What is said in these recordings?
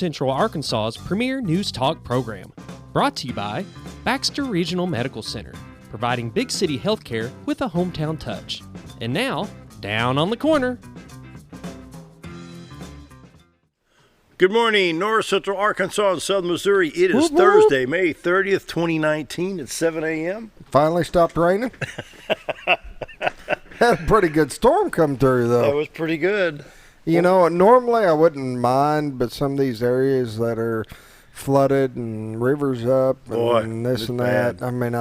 Central Arkansas's premier news talk program. Brought to you by Baxter Regional Medical Center, providing big city healthcare with a hometown touch. And now, down on the corner. Good morning, North Central Arkansas and Southern Missouri. It is Thursday, May 30th, 2019 at 7 a.m. Finally stopped raining. Had a pretty good storm come through, though. That was pretty good. You know, normally I wouldn't mind, but some of these areas that are flooded and rivers up and this and that, bad. I mean,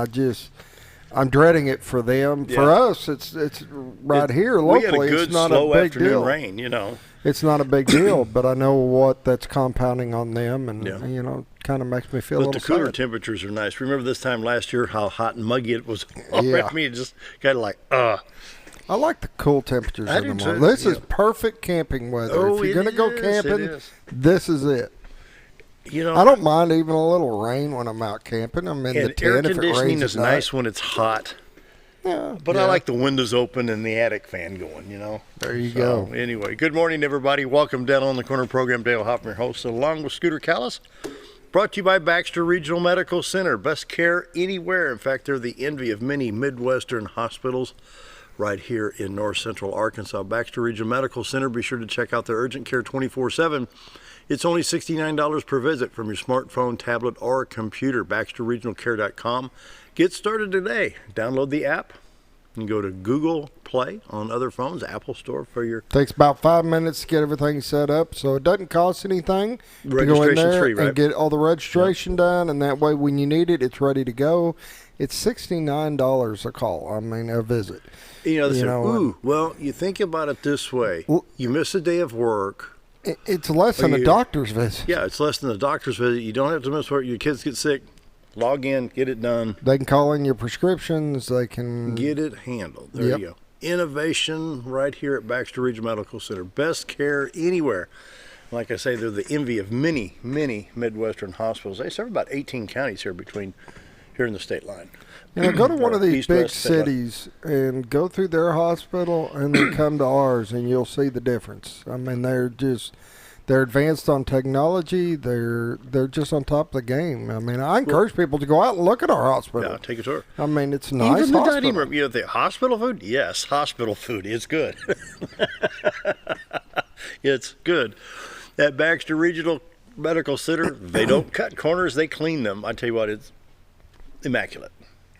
I'm dreading it for them. Yeah. For us, it's right here locally. We had a good, it's not slow a big afternoon deal. rain, you know. It's not a big deal, but I know what that's compounding on them, and you know, kind of makes me feel a little But the cooler sad. temperatures are nice. Remember this time last year how hot and muggy it was? Yeah. I mean, just kind of like, I like the cool temperatures I in the do morning. too, This is yeah. perfect camping weather. Oh, if you're it going to go is, camping, it is. this is it. You know, I don't mind even a little rain when I'm out camping. I'm in the and tent air if it conditioning rains is at night. nice when it's hot. Yeah, But I like the windows open and the attic fan going, you know. There you go. Anyway, good morning, everybody. Welcome down on the corner program. Dale Hoffman, host, along with Scooter Callis. Brought to you by Baxter Regional Medical Center. Best care anywhere. In fact, they're the envy of many Midwestern hospitals right here in North Central Arkansas. Baxter Regional Medical Center. Be sure to check out their urgent care 24/7. It's only $69 per visit from your smartphone, tablet, or computer. BaxterRegionalCare.com. Get started today. Download the app and go to Google Play on other phones, Apple Store for your Takes about 5 minutes to get everything set up, so it doesn't cost anything to go in Registration's there free, right? and get all the registration done, and that way when you need it, it's ready to go. It's $69 a call. I mean, a visit. You know, they You say, know, ooh, well, you think about it this way. You miss a day of work. It's less than a doctor's visit. Yeah, it's less than a doctor's visit. You don't have to miss work. Your kids get sick. Log in, get it done. They can call in your prescriptions. They can Get it handled. There you go. Innovation right here at Baxter Regional Medical Center. Best care anywhere. Like I say, they're the envy of many, many Midwestern hospitals. They serve about 18 counties here in the state line. You know, go to one of these East, big west, state line. cities and go through their hospital and then come to ours, and you'll see the difference. I mean, they're advanced on technology. They're just on top of the game. I mean, I encourage people to go out and look at our hospital. Yeah, take a tour. I mean, it's a nice Even the hospital. dining room. You know, the hospital food? Yes, hospital food. It's good. It's good. At Baxter Regional Medical Center, they don't cut corners. They clean them. I tell you what, it's immaculate.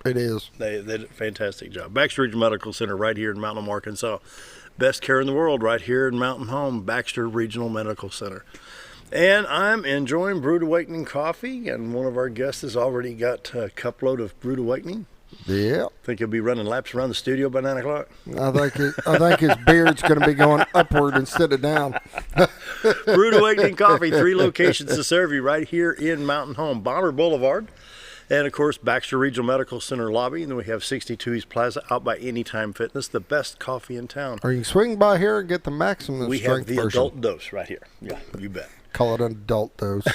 It is. They did a fantastic job. Baxter Regional Medical Center right here in Mountain Home, Arkansas. Best care in the world right here in Mountain Home, Baxter Regional Medical Center. And I'm enjoying Brewed Awakening coffee, and one of our guests has already got a cup load of Brewed Awakening. Yeah. Think he'll be running laps around the studio by 9 o'clock. I think his beard's going to be going upward instead of down. Brewed Awakening Coffee, 3 locations to serve you right here in Mountain Home. Bomber Boulevard, and of course, Baxter Regional Medical Center lobby. And then we have 62 East Plaza out by Anytime Fitness, the best coffee in town. Or you can swing by here and get the maximum We strength have the version. adult dose right here. Yeah, you bet. Call it an adult dose.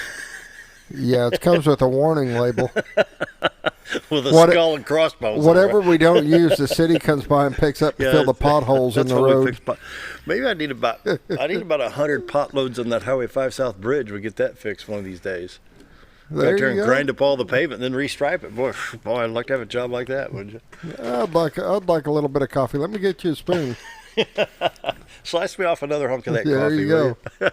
Yeah, it comes with a warning label. With a What- skull and crossbones. Whatever we don't use, the city comes by and picks up to fill the potholes in that's the how we road. fix Maybe I need about 100 pot loads on that Highway 5 South bridge. We'll get that fixed one of these days. There Back there you and go. grind up all the pavement and then restripe it. Boy, I'd like to have a job like that, wouldn't you? I'd like a little bit of coffee. Let me get you a spoon. Slice me off another hunk of that There coffee. you go. will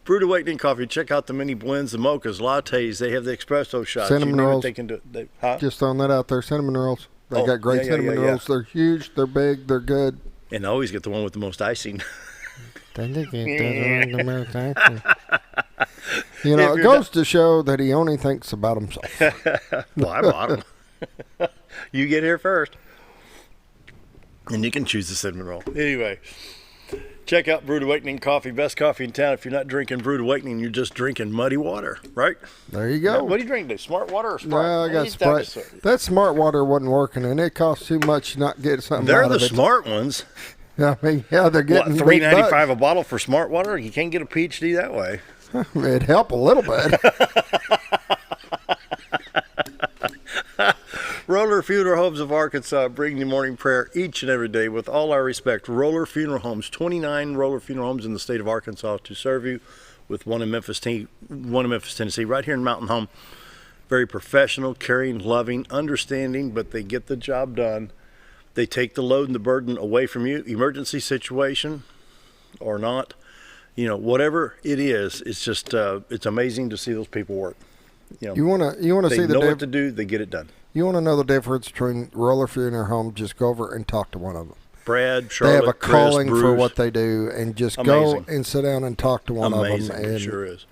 Brewed Awakening Coffee. Check out the mini blends, the mochas, lattes. They have the espresso shots. Cinnamon you rolls. They can do. Huh? Just throwing that out there. Cinnamon rolls. They Oh, got great yeah, cinnamon yeah. rolls. They're huge. They're big. They're good. And I always get the one with the most icing. You know, If it you're goes to show that he only thinks about himself. Well, I bought them. You get here first. And you can choose the cinnamon roll. Anyway, check out Brewed Awakening Coffee. Best coffee in town. If you're not drinking Brewed Awakening, you're just drinking muddy water, right? There you go. What do you drink today? Smart water or Sprite? Well, I got Sprite. That smart water wasn't working, and it costs too much to not get something They're out the of it. smart ones. I mean, yeah, they're getting What, $3.95 a bottle for smart water? You can't get a PhD that way. It'd help a little bit. Roller Funeral Homes of Arkansas bring you morning prayer each and every day with all our respect. Roller Funeral Homes, 29 Roller Funeral Homes in the state of Arkansas to serve you. with one in Memphis, Tennessee, right here in Mountain Home. Very professional, caring, loving, understanding, but they get the job done. They take the load and the burden away from you, emergency situation or not. You know, whatever it is, it's just it's amazing to see those people work. You want to see the they know what to do, they get it done. You want to know the difference between Roller Funeral Home? Just go over and talk to one of them. Brad, Charlotte, they have a Chris, calling Bruce. for what they do, and just Amazing. go and sit down and talk to one Amazing. of them. And It sure is.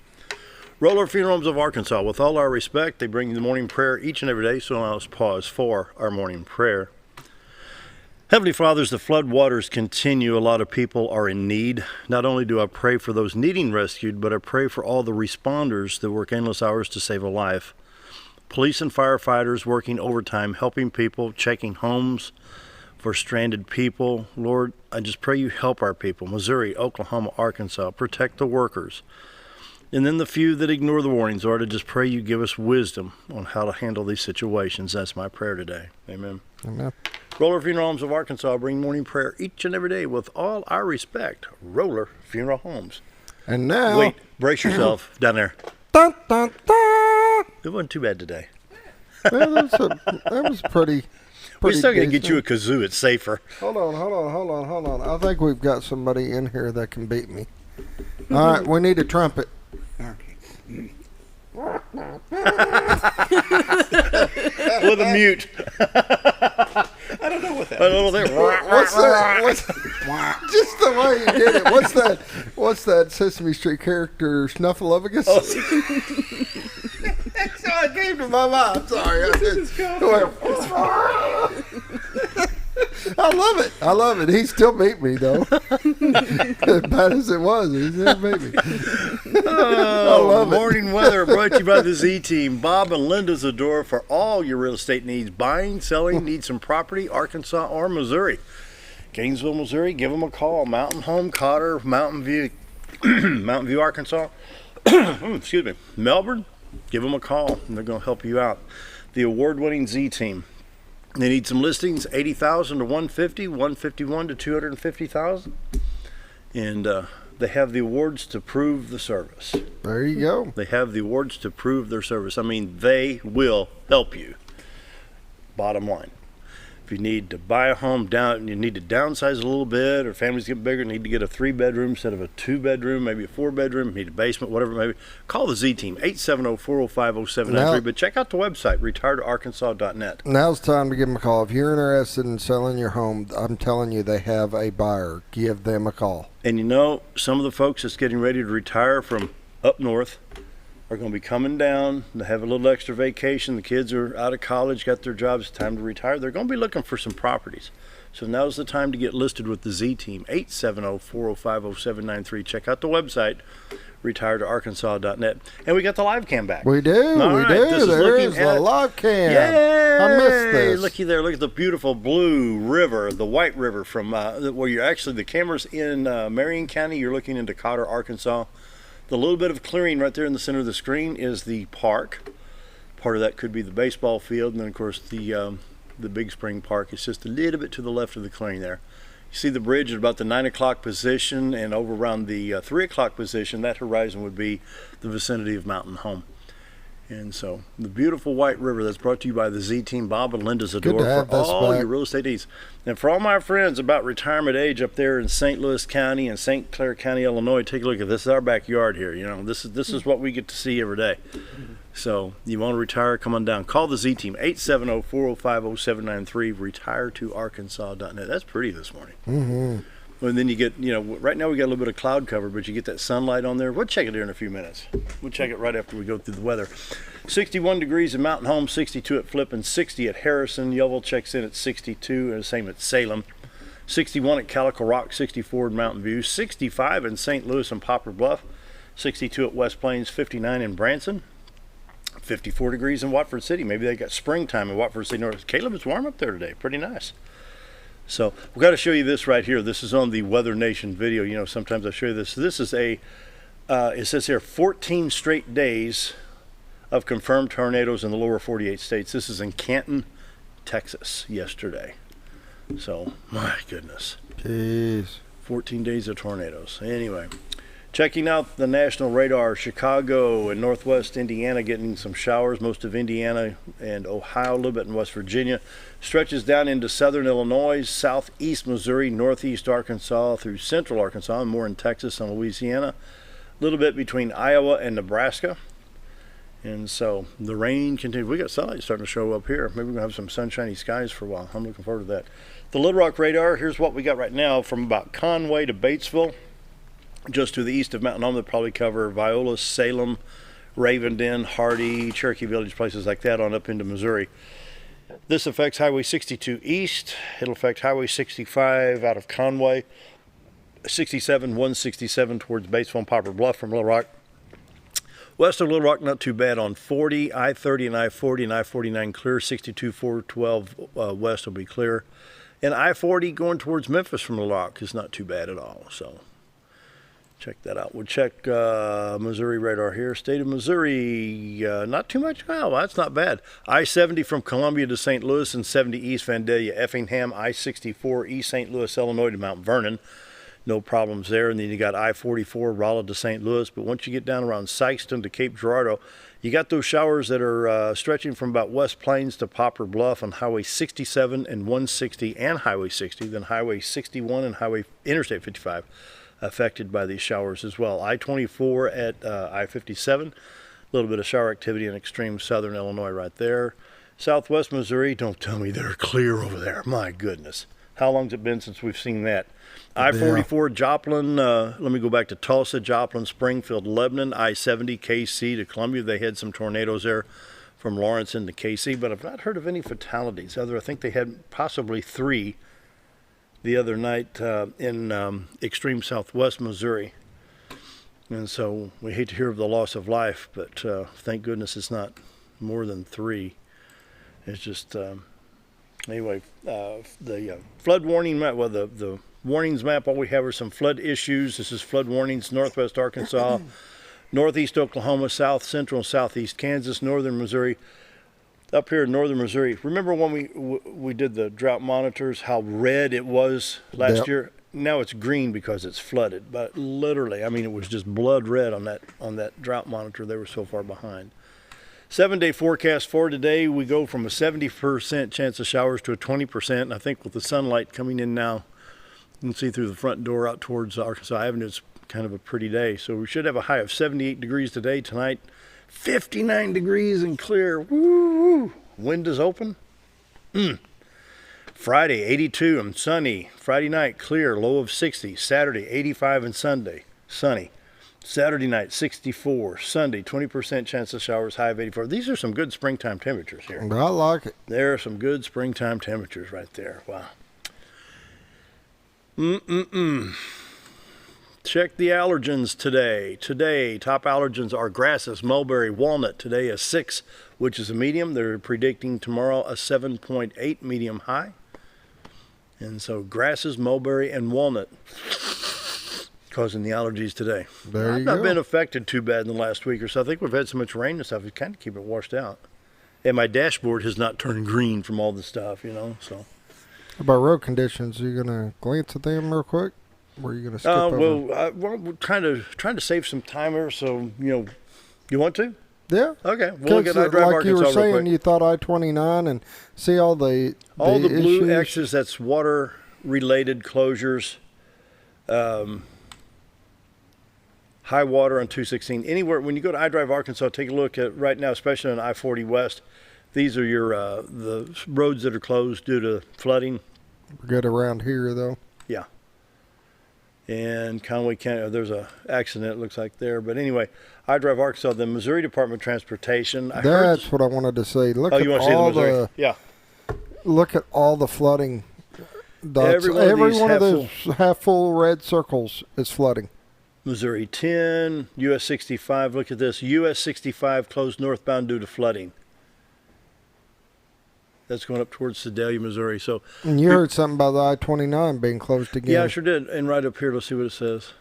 Roller Funeral Homes of Arkansas, with all our respect, they bring you the morning prayer each and every day, so I'll pause for our morning prayer. Heavenly Father, as the flood waters continue, a lot of people are in need. Not only do I pray for those needing rescued, but I pray for all the responders that work endless hours to save a life. Police and firefighters working overtime, helping people, checking homes for stranded people. Lord, I just pray you help our people, Missouri, Oklahoma, Arkansas, protect the workers. And then the few that ignore the warnings, Lord, I just pray you give us wisdom on how to handle these situations. That's my prayer today. Amen. Amen. Roller Funeral Homes of Arkansas bring morning prayer each and every day with all our respect. Roller Funeral Homes. And now, Wait, brace yourself down there. Dun, dun, dun. It wasn't too bad today. Well, that was pretty. We're still going to get decent. you a kazoo. It's safer. Hold on. I think we've got somebody in here that can beat me. All right, we need a trumpet. With a mute. I don't know what that I don't know What's that? Just the way you did it. What's that Sesame Street character, Snuffleupagus? Oh. That's how it came to my mind. I'm sorry. I love it. He still beat me, though. As bad as it was, he still beat me. I love it. Morning weather brought to you by the Z-Team. Bob and Linda Zador for all your real estate needs. Buying, selling, need some property, Arkansas or Missouri. Gainesville, Missouri, give them a call. Mountain Home, Cotter, Mountain View, Arkansas. Excuse me. Melbourne, give them a call, and they're going to help you out. The award-winning Z-Team. They need some listings, 80,000 to 150, 151 to 250,000, and they have the awards to prove the service. There you go. They have the awards to prove their service. I mean, they will help you. Bottom line. If you need to buy a home down, you need to downsize a little bit, or families get bigger, need to get a 3-bedroom instead of a 2-bedroom, maybe a 4-bedroom, need a basement, whatever it may be, call the Z-Team, 870-405-0793. But check out the website, retiredarkansas.net. Now's the time to give them a call. If you're interested in selling your home, I'm telling you, they have a buyer. Give them a call. And you know, some of the folks that's getting ready to retire from up north are going to be coming down. They have a little extra vacation. The kids are out of college, got their jobs, time to retire. They're going to be looking for some properties. So now's the time to get listed with the Z-Team, 870-405-0793. Check out the website, retiredarkansas.net. And we got the live cam back. We do. There is the live cam. Yay! I missed this. Looky there. Look at the beautiful blue river, the White River from where you're actually, the camera's in Marion County. You're looking into Cotter, Arkansas. The little bit of clearing right there in the center of the screen is the park. Part of that could be the baseball field, and then of course the Big Spring Park is just a little bit to the left of the clearing there. You see the bridge at about the 9 o'clock position, and over around the 3 o'clock position, that horizon would be the vicinity of Mountain Home. And so the beautiful White River, that's brought to you by the Z-Team, Bob and Linda Zador, for all your real estate needs. And for all my friends about retirement age up there in St. Louis County and St. Clair County, Illinois, take a look at this. This is our backyard here. You know, this is what we get to see every day. So you want to retire, come on down. Call the Z-Team, 870-405-0793, retiredarkansas.net. That's pretty this morning. Mm-hmm. And then you get, you know, right now we got a little bit of cloud cover, but you get that sunlight on there. We'll check it here in a few minutes. We'll check it right after we go through the weather. 61 degrees in Mountain Home, 62 at Flippin, 60 at Harrison. Yellville checks in at 62, and the same at Salem. 61 at Calico Rock, 64 in Mountain View, 65 in St. Louis and Poplar Bluff, 62 at West Plains, 59 in Branson, 54 degrees in Watford City. Maybe they got springtime in Watford City North. Caleb, it's warm up there today. Pretty nice. So we've got to show you this right here. This is on the Weather Nation video. You know, sometimes I show you this. This is a, it says here, 14 straight days of confirmed tornadoes in the lower 48 states. This is in Canton, Texas, yesterday. So, my goodness. Jeez. 14 days of tornadoes. Anyway, Checking out the national radar, Chicago and northwest Indiana getting some showers. Most of Indiana and Ohio, a little bit in West Virginia. Stretches down into southern Illinois, southeast Missouri, northeast Arkansas through central Arkansas, and more in Texas and Louisiana. A little bit between Iowa and Nebraska. And so the rain continues. We got sunlight starting to show up here. Maybe we're going to have some sunshiny skies for a while. I'm looking forward to that. The Little Rock radar, here's what we got right now from about Conway to Batesville. Just to the east of Mountain Home, they'll probably cover Viola, Salem, Ravenden, Hardy, Cherokee Village, places like that on up into Missouri. This affects Highway 62 east. It'll affect Highway 65 out of Conway, 67, 167 towards Batesville and Poplar Bluff from Little Rock. West of Little Rock, not too bad on 40, I-30 and I-40 and I-49 clear. 62, 412 west will be clear. And I-40 going towards Memphis from Little Rock is not too bad at all. So check that out. We'll check Missouri radar here. State of Missouri, not too much. Oh, that's not bad. I-70 from Columbia to St. Louis and 70 East Vandalia, Effingham. I-64 East St. Louis, Illinois to Mount Vernon. No problems there. And then you got I-44 Rolla to St. Louis. But once you get down around Sykeston to Cape Girardeau, you got those showers that are stretching from about West Plains to Poplar Bluff on Highway 67 and 160 and Highway 60. Then Highway 61 and Interstate 55 affected by these showers as well. I-24 at I-57. A little bit of shower activity in extreme southern Illinois right there. Southwest Missouri, don't tell me they're clear over there. My goodness. How long's it been since we've seen that? I-44 Joplin, let me go back to Tulsa, Joplin, Springfield, Lebanon, I-70 KC to Columbia. They had some tornadoes there from Lawrence into KC, but I've not heard of any fatalities. I think they had possibly 3 the other night in extreme southwest Missouri. And so we hate to hear of the loss of life, but thank goodness it's not more than 3. It's just... Anyway, the flood warning map, well, the warnings map, all we have are some flood issues. This is flood warnings, northwest Arkansas, northeast Oklahoma, south central and southeast Kansas, northern Missouri. Up here in northern Missouri, remember when we did the drought monitors, how red it was last year? Now it's green because it's flooded, but literally, I mean, it was just blood red on that drought monitor. They were so far behind. 7-day forecast for today, we go from a 70% chance of showers to a 20%. And I think with the sunlight coming in now, you can see through the front door out towards Arkansas Avenue, it's kind of a pretty day. So we should have a high of 78 degrees today. Tonight, 59 degrees and clear. Woo! Wind is open. Friday, 82 and sunny. Friday night, clear, low of 60. Saturday, 85 and Sunday, sunny. Saturday night, 64. Sunday, 20% chance of showers, high of 84. These are some good springtime temperatures here. I like it. There are some good springtime temperatures right there. Wow. Check the allergens today. Today, top allergens are grasses, mulberry, walnut. Today, a 6, which is a medium. They're predicting tomorrow a 7.8 medium high. And so grasses, mulberry, and walnut causing the allergies today. I've not been affected too bad in the last week or so. I think we've had so much rain and stuff, it kind of keep it washed out. And my dashboard has not turned green from all the stuff, you know. So, how about road conditions? Are you gonna glance at them real quick? Or are you gonna skip over? Well, we're trying to save some timer. So you want to? Yeah. Okay. We'll look at I-Drive like Arkansas you were real saying, quick. you thought I-29 and see all the blue issues. X's. That's water related closures. High water on 216. Anywhere, when you go to I-Drive Arkansas, take a look at right now, especially on I-40 West. These are your the roads that are closed due to flooding. We're good around here, though. Yeah. And Conway County, there's a accident, it looks like there. But anyway, I-Drive Arkansas, the Missouri Department of Transportation. That's what I wanted to say. Look at you want to see the Missouri? Yeah. Look at all the flooding dots. Every one of those half-full red circles is flooding. Missouri 10, US 65. Look at this. US 65 closed northbound due to flooding. That's going up towards Sedalia, Missouri. So, and you heard something about the I-29 being closed again. Yeah, I sure did. And right up here, let's see what it says.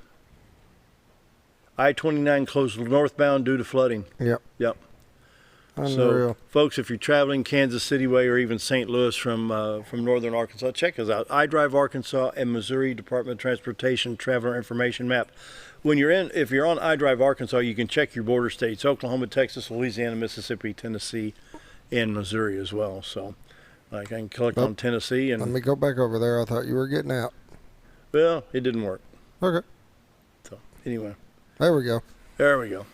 I-29 closed northbound due to flooding. Yep. Unreal. So, folks, if you're traveling Kansas City way or even St. Louis from northern Arkansas, check us out. I-Drive Arkansas and Missouri Department of Transportation Traveler Information Map. if you're on I-Drive Arkansas, you can check your border states: Oklahoma, Texas, Louisiana, Mississippi, Tennessee, and Missouri as well. So, like, I can click on Tennessee and let me go back over there. I thought you were getting out. Well, it didn't work. Okay. So, anyway. There we go. There we go.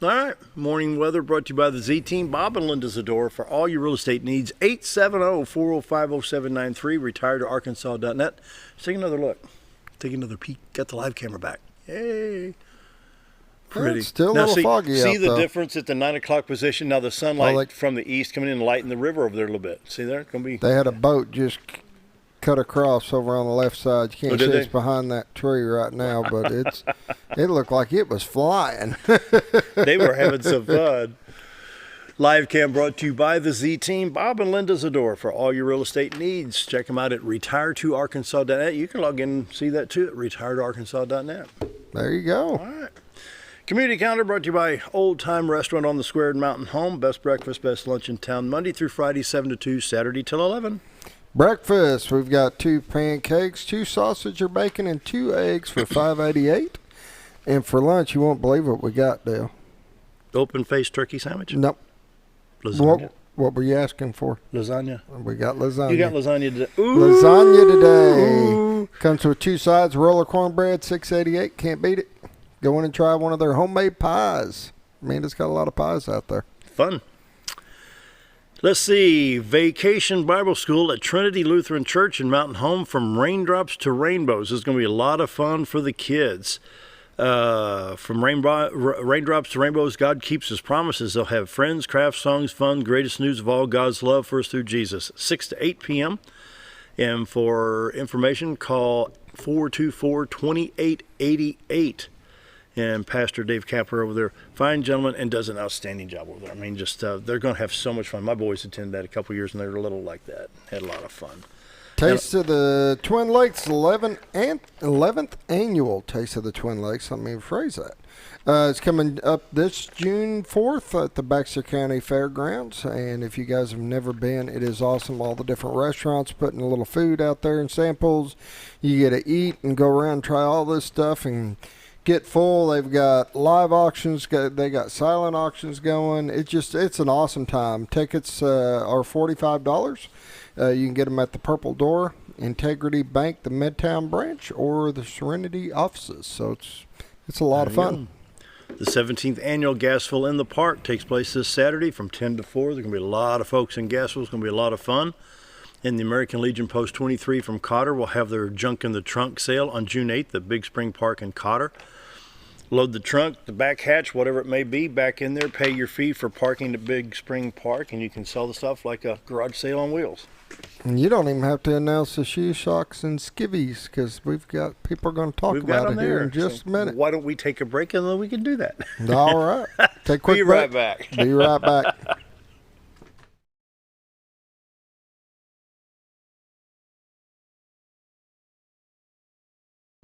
All right. Morning weather brought to you by the Z-Team. Bob and Linda Zador for all your real estate needs. 870-405-0793. Retiredtoarkansas.net. Let's take another look. Take another peek. Got the live camera back. Yay. Pretty. It's still a little foggy see out, the though. difference at the 9 o'clock position? Now the sunlight from the east coming in and lighting the river over there a little bit. See there? It's gonna be. They had a boat just cut across over on the left side. You can't see it's behind that tree right now, but it looked like it was flying. They were having some fun. Live cam brought to you by the Z-Team. Bob and Linda Zador for all your real estate needs. Check them out at retiredtoarkansas.net. You can log in and see that too at retiredtoarkansas.net. There you go. All right. Community calendar brought to you by Old Time Restaurant on the Square in Mountain Home. Best breakfast, best lunch in town. Monday through Friday, 7 to 2, Saturday till 11. Breakfast, we've got 2 pancakes, 2 sausage or bacon, and 2 eggs for $5.88. And for lunch, you won't believe what we got, Dale. Open-faced turkey sandwich? Nope. Lasagna? What were you asking for? Lasagna. We got lasagna. You got lasagna today. Ooh. Lasagna today. Comes with 2 sides, roller cornbread, $6.88. Can't beat it. Go in and try one of their homemade pies. Amanda's got a lot of pies out there. Fun. Let's see. Vacation Bible School at Trinity Lutheran Church in Mountain Home, from raindrops to rainbows. This is going to be a lot of fun for the kids. From raindrops to rainbows, God keeps his promises. They'll have friends, crafts, songs, fun, greatest news of all, God's love for us through Jesus. 6 to 8 p.m. And for information, call 424-2888. And Pastor Dave Kapler over there, fine gentleman, and does an outstanding job over there. I mean, just they're going to have so much fun. My boys attended that a couple years, and they were little like that. Had a lot of fun. Taste of the Twin Lakes, 11th annual Taste of the Twin Lakes. Let me rephrase that. It's coming up this June 4th at the Baxter County Fairgrounds. And if you guys have never been, it is awesome. All the different restaurants putting a little food out there and samples. You get to eat and go around and try all this stuff and get full. They've got live auctions. They got silent auctions going. It's an awesome time. Tickets are $45. You can get them at the Purple Door, Integrity Bank, the Midtown branch, or the Serenity offices. So it's a lot of fun. The 17th annual Gasville in the Park takes place this Saturday from 10 to 4. There's going to be a lot of folks in Gasville. It's going to be a lot of fun. And the American Legion Post 23 from Cotter will have their Junk in the Trunk sale on June 8th at Big Spring Park in Cotter. Load the trunk, the back hatch, whatever it may be, back in there. Pay your fee for parking at Big Spring Park, and you can sell the stuff like a garage sale on wheels. And you don't even have to announce the shoe shocks and skivvies, because we've got people going to talk about it here in just a minute. Why don't we take a break and then we can do that? All right. Take a quick break. Be right back. Be right back.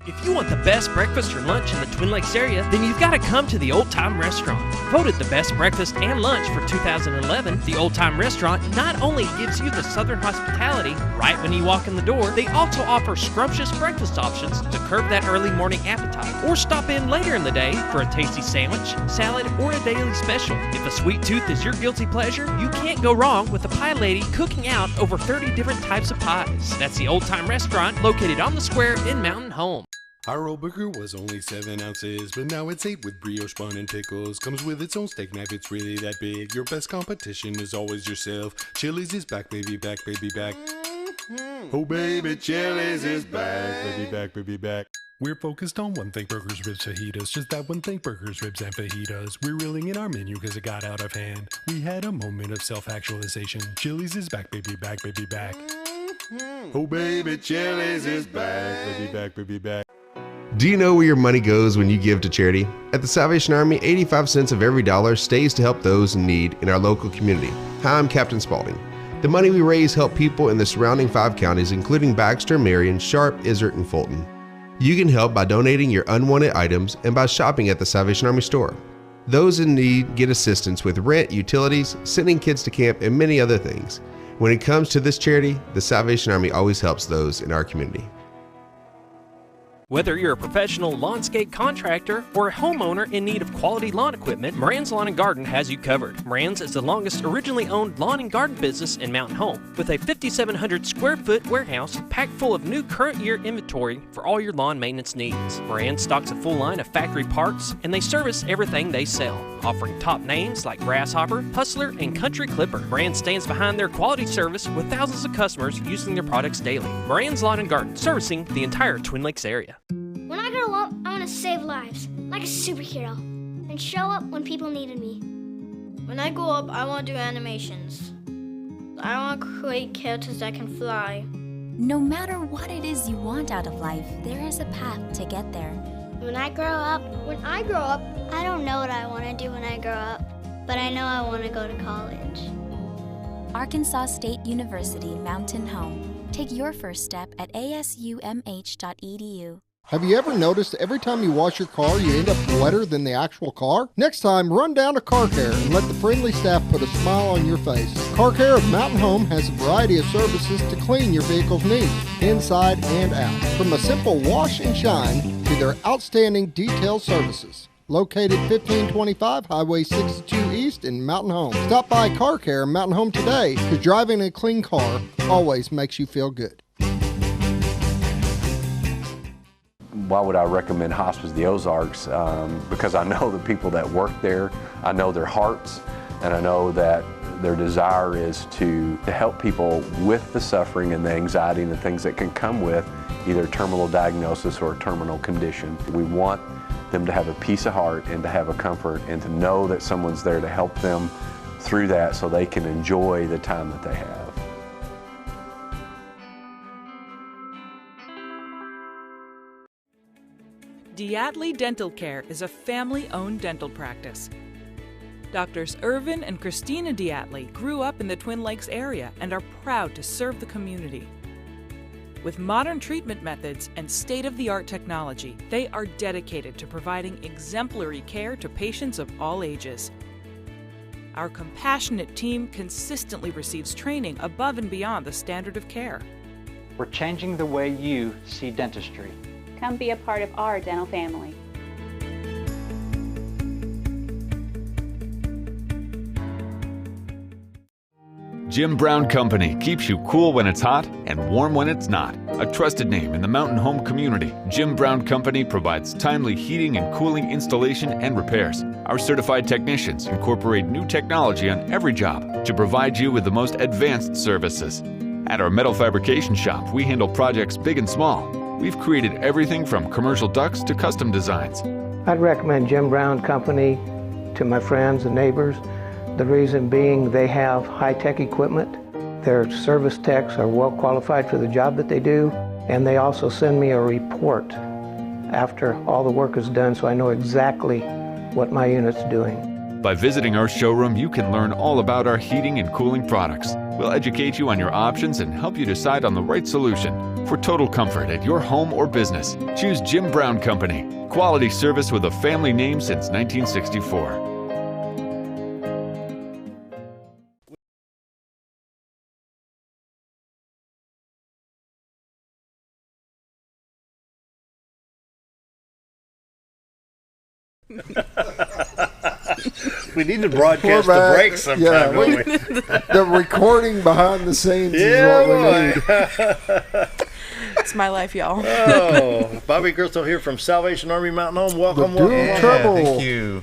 If you want the best breakfast or lunch in the Twin Lakes area, then you've got to come to the Old Time Restaurant. Voted the best breakfast and lunch for 2011, the Old Time Restaurant not only gives you the Southern hospitality right when you walk in the door, they also offer scrumptious breakfast options to curb that early morning appetite. Or stop in later in the day for a tasty sandwich, salad, or a daily special. If a sweet tooth is your guilty pleasure, you can't go wrong with the pie lady cooking out over 30 different types of pies. That's the Old Time Restaurant, located on the square in Mountain Home. Our old burger was only 7 ounces, but now it's 8 with brioche bun and pickles. Comes with its own steak knife, it's really that big. Your best competition is always yourself. Chili's is back, baby, back, baby, back. Oh, baby, Chili's is back, baby, back, baby, back. We're focused on one thing, burgers, ribs, fajitas. Just that one thing, burgers, ribs, and fajitas. We're reeling in our menu because it got out of hand. We had a moment of self-actualization. Chili's is back, baby, back, baby, back. Oh, baby, Chili's is back, baby, back, baby, back. Do you know where your money goes when you give to charity? At the Salvation Army, 85 cents of every dollar stays to help those in need in our local community. Hi, I'm Captain Spaulding. The money we raise help people in the surrounding 5 counties, including Baxter, Marion, Sharp, Izzard, and Fulton. You can help by donating your unwanted items and by shopping at the Salvation Army store. Those in need get assistance with rent, utilities, sending kids to camp, and many other things. When it comes to this charity, the Salvation Army always helps those in our community. Whether you're a professional lawnscape contractor or a homeowner in need of quality lawn equipment, Moran's Lawn & Garden has you covered. Moran's is the longest originally owned lawn and garden business in Mountain Home, with a 5,700 square foot warehouse packed full of new current year inventory for all your lawn maintenance needs. Moran's stocks a full line of factory parts, and they service everything they sell, offering top names like Grasshopper, Hustler, and Country Clipper. Moran stands behind their quality service with thousands of customers using their products daily. Moran's Lawn & Garden, servicing the entire Twin Lakes area. When I grow up, I want to save lives, like a superhero, and show up when people needed me. When I grow up, I want to do animations. I want to create characters that can fly. No matter what it is you want out of life, there is a path to get there. When I grow up, I don't know what I want to do when I grow up, but I know I want to go to college. Arkansas State University Mountain Home. Take your first step at asumh.edu. Have you ever noticed every time you wash your car, you end up wetter than the actual car? Next time, run down to Car Care and let the friendly staff put a smile on your face. Car Care of Mountain Home has a variety of services to clean your vehicle's needs, inside and out. From a simple wash and shine to their outstanding detailed services. Located 1525 Highway 62 East in Mountain Home. Stop by Car Care in Mountain Home today, because driving a clean car always makes you feel good. Why would I recommend Hospice of the Ozarks? Because I know the people that work there, I know their hearts, and I know that their desire is to help people with the suffering and the anxiety and the things that can come with either terminal diagnosis or a terminal condition. We want them to have a peace of heart and to have a comfort and to know that someone's there to help them through that so they can enjoy the time that they have. Diatley Dental Care is a family-owned dental practice. Doctors Irvin and Christina Diatley grew up in the Twin Lakes area and are proud to serve the community. With modern treatment methods and state-of-the-art technology, they are dedicated to providing exemplary care to patients of all ages. Our compassionate team consistently receives training above and beyond the standard of care. We're changing the way you see dentistry. Come be a part of our dental family. Jim Brown Company keeps you cool when it's hot and warm when it's not. A trusted name in the mountain home community, Jim Brown Company provides timely heating and cooling installation and repairs. Our certified technicians incorporate new technology on every job to provide you with the most advanced services. At our metal fabrication shop, we handle projects big and small. We've created everything from commercial ducts to custom designs. I'd recommend Jim Brown Company to my friends and neighbors. The reason being they have high-tech equipment. Their service techs are well qualified for the job that they do, and they also send me a report after all the work is done so I know exactly what my unit's doing. By visiting our showroom, you can learn all about our heating and cooling products. We'll educate you on your options and help you decide on the right solution. For total comfort at your home or business, choose Jim Brown Company. Quality service with a family name since 1964. We need to broadcast the break sometime, don't we? The recording behind the scenes is what we need. It's my life, y'all. Oh, Bobby Gristle here from Salvation Army Mountain Home. Welcome. Thank you.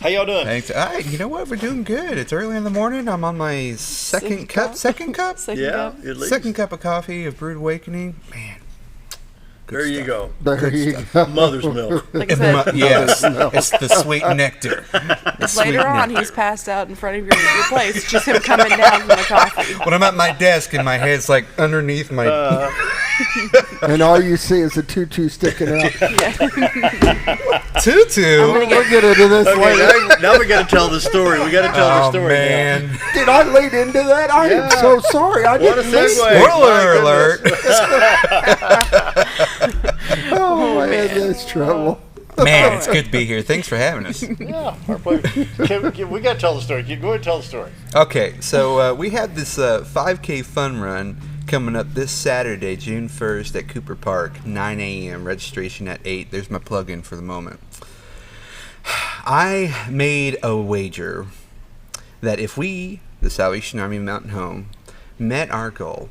How y'all doing? Thanks. You know what? We're doing good. It's early in the morning. I'm on my second cup. Second cup of coffee of Brewed Awakening. Man. There you go. There you go. Mother's milk. Like I said, yes, it's the sweet nectar. If later on he's passed out in front of your place, it's just him coming down from the coffee. When I'm at my desk and my head's like underneath my... and all you see is a tutu sticking out. Tutu? We'll get into this later. Now we got to tell the story. We got to tell the story man. now. Did I lead into that? I am so sorry. I what didn't a segue. Spoiler alert. Oh, man, that's trouble. Man, it's good to be here. Thanks for having us. Yeah, our pleasure. We got to tell the story. Go ahead and tell the story. Okay, so we had this 5K fun run coming up this Saturday, June 1st at Cooper Park, 9 a.m. Registration at 8. There's my plug-in for the moment. I made a wager that if we, the Salvation Army Mountain Home, met our goal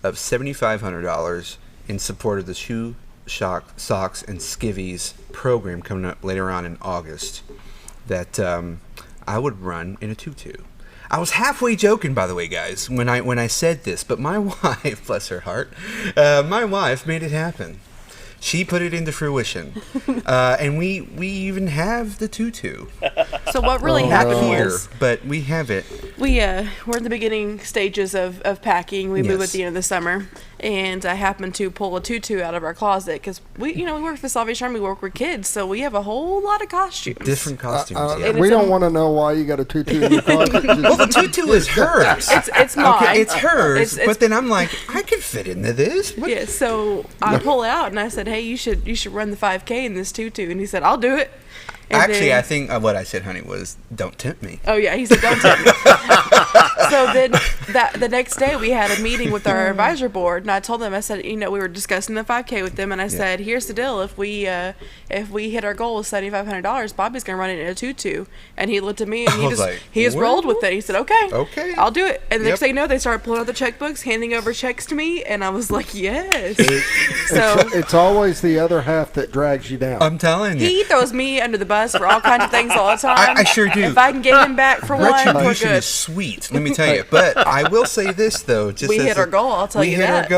of $7,500 in support of the Shoe, Socks, and Skivvies program coming up later on in August, that I would run in a tutu. I was halfway joking, by the way, guys, when I said this, but my wife, bless her heart, my wife made it happen. She put it into fruition, and we even have the tutu. So what really happened here, was, but we have it. we're in the beginning stages of packing. We move at the end of the summer, and I happened to pull a tutu out of our closet because we work for the Salvation Army, we work with kids, so we have a whole lot of costumes. Different costumes. We don't want to know why you got a tutu in your closet. Well, the tutu is hers. It's mine. Okay, it's hers. But then I'm like, I could fit into this. What? Yeah, so I pull out and I said, "Hey, you should run the 5K in this tutu," and he said, "I'll do it." And actually, I think what I said, honey, was, "Don't tempt me." Oh yeah, he said, "Don't tempt me." So then the next day we had a meeting with our advisor board, and I told them, I said, we were discussing the 5K with them, and I said, "Here's the deal: if we hit our goal of $7,500, Bobby's gonna run it in a tutu." And he looked at me and he just rolled with it. He said, "Okay, I'll do it." And the next thing you know, they started pulling out the checkbooks, handing over checks to me, and I was like, "Yes." So it's always the other half that drags you down. I'm telling you. He throws me under the bus for all kinds of things all the time. I sure do. If I can get him back for one, we're Retribution good. is sweet, let me tell you. But I will say this, though. Just We hit our goal, I'll tell you that.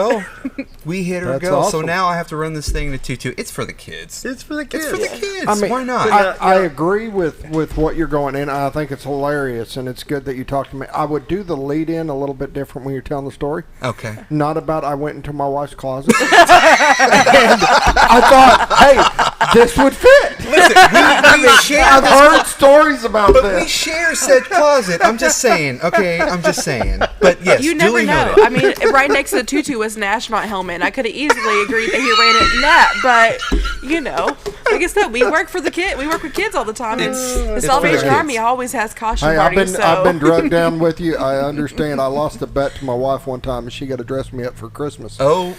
We hit our That's goal. awesome. So now I have to run this thing in a tutu. It's for the kids. It's for the kids. It's for the kids. I mean, why not? I agree with what you're going in. I think it's hilarious, and it's good that you talked to me. I would do the lead in a little bit different when you're telling the story. Okay. Not about I went into my wife's closet. And I thought, hey, this would fit. Listen, we share I've heard stories about but this. we share said closet. I'm just saying. Okay, I'm just saying. But yes, You never duly know. noted. I mean, right next to the tutu was an astronaut helmet. I could have easily agreed that he ran it in that, but like I said, we work for the kid. We work with kids all the time. And the it's Salvation for the Army kids. always has costume Hey, I've parties. been drugged down with you. I understand. I lost a bet to my wife one time, and she got to dress me up for Christmas. Oh.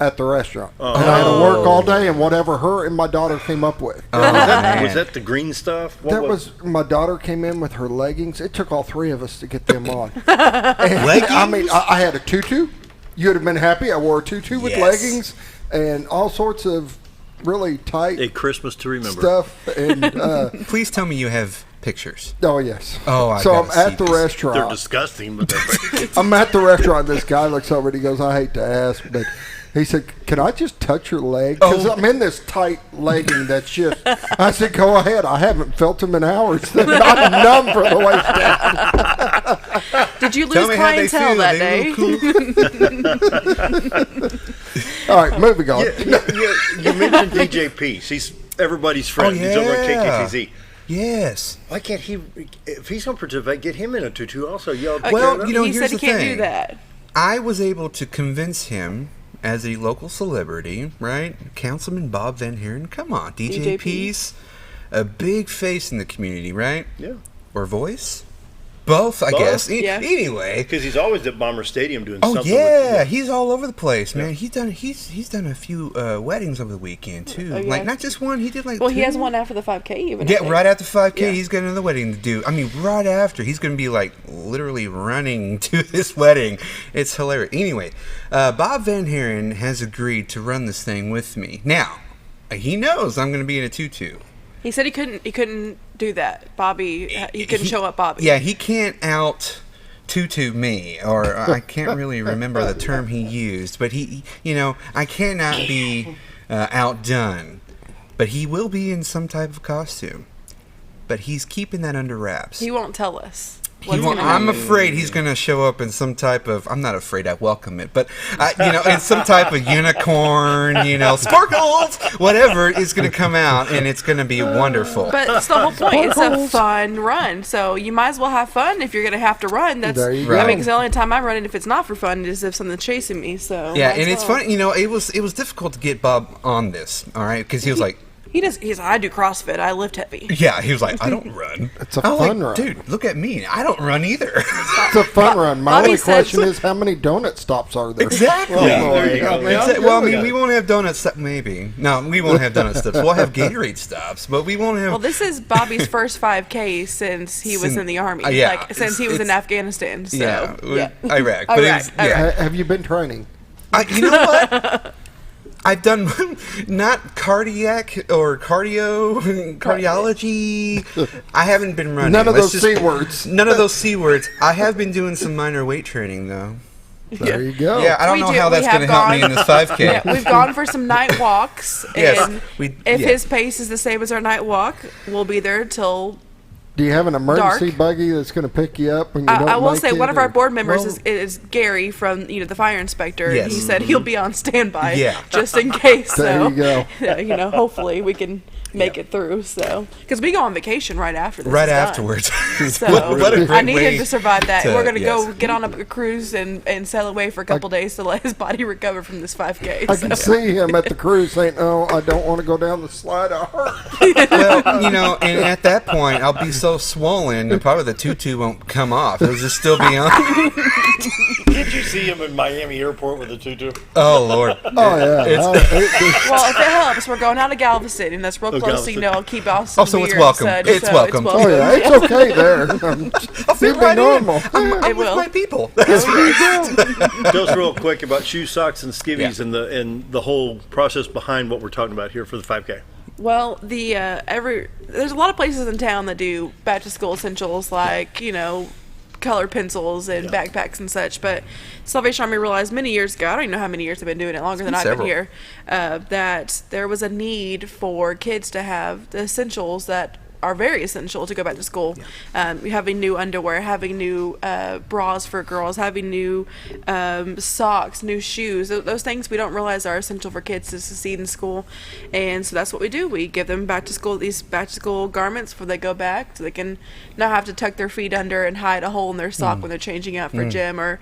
At the restaurant. And I had to work all day, and whatever her and my daughter came up with. Was that the green stuff? What was my daughter came in with her leggings. It took all three of us to get them on. And, Leggings? I mean, I had a tutu. You would have been happy. I wore a tutu with leggings and all sorts of really tight A Christmas to remember stuff. And Please tell me you have pictures. oh yes. Oh, I so I'm gotta see at the this. restaurant. They're disgusting, but they're I'm at the restaurant. This guy looks over and he goes, "I hate to ask, but." He said, "Can I just touch your leg? Because I'm in this tight legging that's just..." I said, "Go ahead. I haven't felt them in hours. They're not numb from the waist down." Did you lose clientele that day? All right, moving on. You mentioned DJ Peace. He's everybody's friend. He's over at KKTZ. Yes. Why can't he, if he's going to participate, get him in a tutu also? Well, he here's said he the can't thing. do that. I was able to convince him as a local celebrity, right? Councilman Bob Van Haren, come on, DJ Peace, a big face in the community, right? Yeah. Or voice? Both, I guess. Yeah. Anyway, because he's always at Bomber Stadium doing oh something. yeah, he's all over the place, man. He's done a few weddings over the weekend too. Oh, yeah? Like not just one, he did like Well, two. he has one after the 5K even. I Yeah, think. right after 5K, Yeah. he's got another wedding to do. I mean, right after, he's going to be like literally running to this wedding. It's hilarious. Anyway, Bob Van Haren has agreed to run this thing with me. Now, he knows I'm going to be in a tutu. He said he couldn't do that. Bobby, he couldn't show up Bobby. Yeah, he can't out tutu me, or I can't really remember the term he used, but I cannot be outdone. But he will be in some type of costume. But he's keeping that under wraps. He won't tell us. I'm afraid he's going to show up in some type of... I'm not afraid, I welcome it. But, in some type of unicorn, sparkles, whatever is going to come out, and it's going to be wonderful. But it's the whole point. It's a fun run. So you might as well have fun if you're going to have to run. There you I go. mean, because the only time I'm running, if it's not for fun, is if something's chasing me. So Yeah, and it's funny, it was difficult to get Bob on this, all right? Because he was like, I do CrossFit. I lift heavy. Yeah, he was like, I don't run. It's a fun run. Dude, look at me. I don't run either. It's a fun run. My only question is, how many donut stops are there? Exactly. There you go. Well, I mean, we won't have donut stops. Maybe. No, we won't have donut stops. We'll have Gatorade stops, but we won't have. Well, this is Bobby's first 5K since he was in the Army. Yeah. Since he was in Afghanistan. So, Iraq. But Iraq. Have you been training? You know what? I've done not cardiac or cardiology. I haven't been running. None of those C words. None of those C words. I have been doing some minor weight training, though. There you go. Yeah, I don't know how that's going to help me in this 5K. Yeah, we've gone for some night walks. Yes, and if his pace is the same as our night walk, we'll be there till. Do you have an emergency dark. buggy that's going to pick you up when you don't I will make say it, one of our or- board members is Gary from the fire inspector. Yes. He said he'll be on standby Yeah. just in case. There you go. Hopefully we can make it through. So because we go on vacation right after this. Right is done. afterwards. So What a great I need way him to survive that. to- We're gonna go yes. get on a cruise and sail away for a couple days to let his body recover from this 5K. I can see him at the cruise saying, "Oh, I don't want to go down the slide. I hurt." Well, and at that point, I'll be so swollen, and probably the tutu won't come off. It'll just still be on. Did you see him in Miami airport with a tutu? Oh, Lord. Oh yeah. Well, if it helps, we're going out of Galveston, and that's real close. So, I'll keep Austin. Oh, so it's welcome. It's welcome. Oh yeah, it's okay there. I'll fit right normal. I'm It with will. my people. Tell us real quick about shoes, socks, and skivvies and the whole process behind what we're talking about here for the 5K. Well, there's a lot of places in town that do back to school essentials like colored pencils and backpacks and such. But Salvation Army realized many years ago, I don't even know how many years they've been doing it, longer than I've been here, that there was a need for kids to have the essentials that are very essential to go back to school. Having new underwear, having new bras for girls, having new socks, new shoes. Those things we don't realize are essential for kids to succeed in school. And so that's what we do. We give them back to school, these back to school garments before they go back, so they can not have to tuck their feet under and hide a hole in their sock when they're changing out for gym, or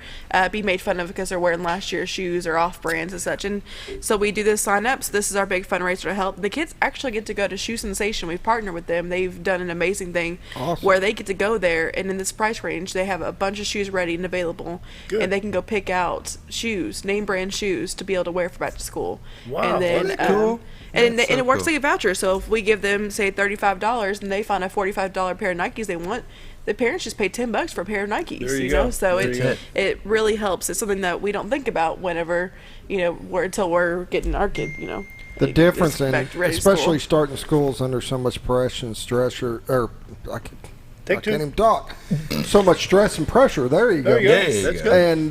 be made fun of because they're wearing last year's shoes or off brands and such. And so we do this sign up. So this is our big fundraiser to help. The kids actually get to go to Shoe Sensation. We've partnered with them. They've done an amazing thing where they get to go there, and in this price range they have a bunch of shoes ready and available. Good. And they can go pick out shoes, name brand shoes, to be able to wear for back to school. Wow, and then that's cool. and That's it so works cool. like a voucher. So if we give them say $35 and they find a $45 pair of Nikes they want, the parents just pay $10 for a pair of Nikes. There you go. So There you go. it really helps. It's something that we don't think about whenever until we're getting our kid The difference in, back ready to especially school. starting schools under so much pressure and stress, or I can't even talk. So much stress and pressure. There you go. There you go. That's good. And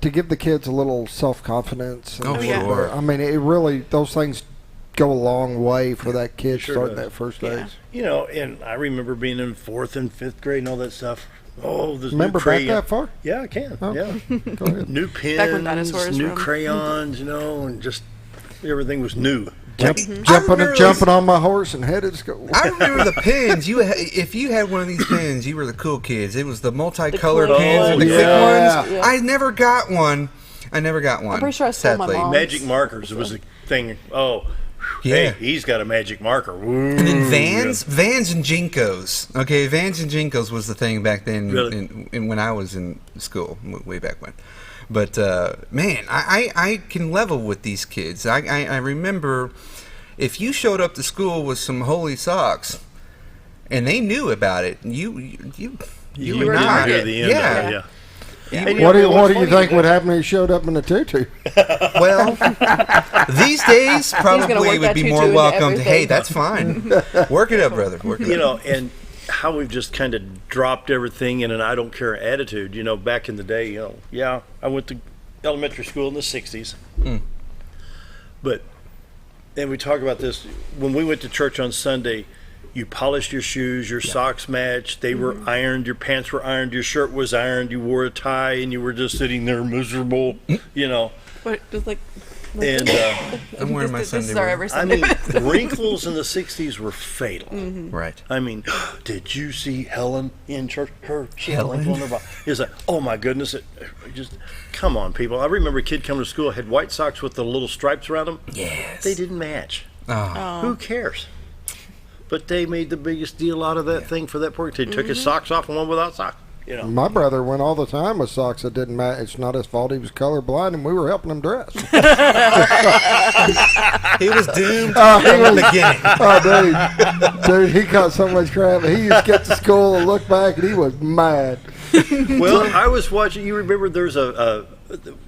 to give the kids a little self-confidence. And sure. I mean, it really, those things go a long way for that kid Sure starting does. that first days. And I remember being in 4th and 5th grade and all that stuff. Oh, this Remember new back crayon. that far? Yeah, I can. Oh. Yeah. Go ahead. New pens, Back when dinosaurs new roamed. crayons, and just everything was new. Jumping on my horse and headed to school. I remember the pens. If you had one of these pens, you were the cool kids. It was the multicolored click pens and the ones. click Yeah. ones. I never got one. I'm pretty sure I stole my sadly. mom's. Magic markers. It was a thing. Oh, Yeah. hey, he's got a magic marker. Woo. And then Vans and Jinkos. Okay, Vans and Jinkos was the thing back then. Really? In when I was in school, way back when. But man, I can level with these kids. I remember if you showed up to school with some holy socks, and they knew about it, you You were not. near the end. Yeah. Yeah. You- What do you what's think funny would happen if he showed up in a tutu? Well, these days probably work would that be tutu more into welcomed. Hey, everything. that's fine. Work it up, brother. Work it up. And how we've just kind of dropped everything in an I don't care attitude. Back in the day, I went to elementary school in the 60s. And we talk about this, when we went to church on Sunday, you polished your shoes, your socks matched, they were ironed, your pants were ironed, your shirt was ironed, you wore a tie, and you were just sitting there miserable, What, just like And I'm wearing my this Sunday is our wear. every I Sunday. mean, wrinkles in the 60s were fatal. Right. I mean, did you see Helen in church? She had a Helen? wrinkle on her body. It's like, oh my goodness. Just, come on, people. I remember a kid coming to school, had white socks with the little stripes around them. Yes. They didn't match. Who cares? But they made the biggest deal out of that thing for that pork. They took his socks off and one without socks. You know. My brother went all the time with socks that didn't match. It's not his fault. He was colorblind, and we were helping him dress. He was doomed from the beginning. Oh, dude, he got so much crap. He used to get to school and look back, and he was mad. Well, I was watching. You remember there's the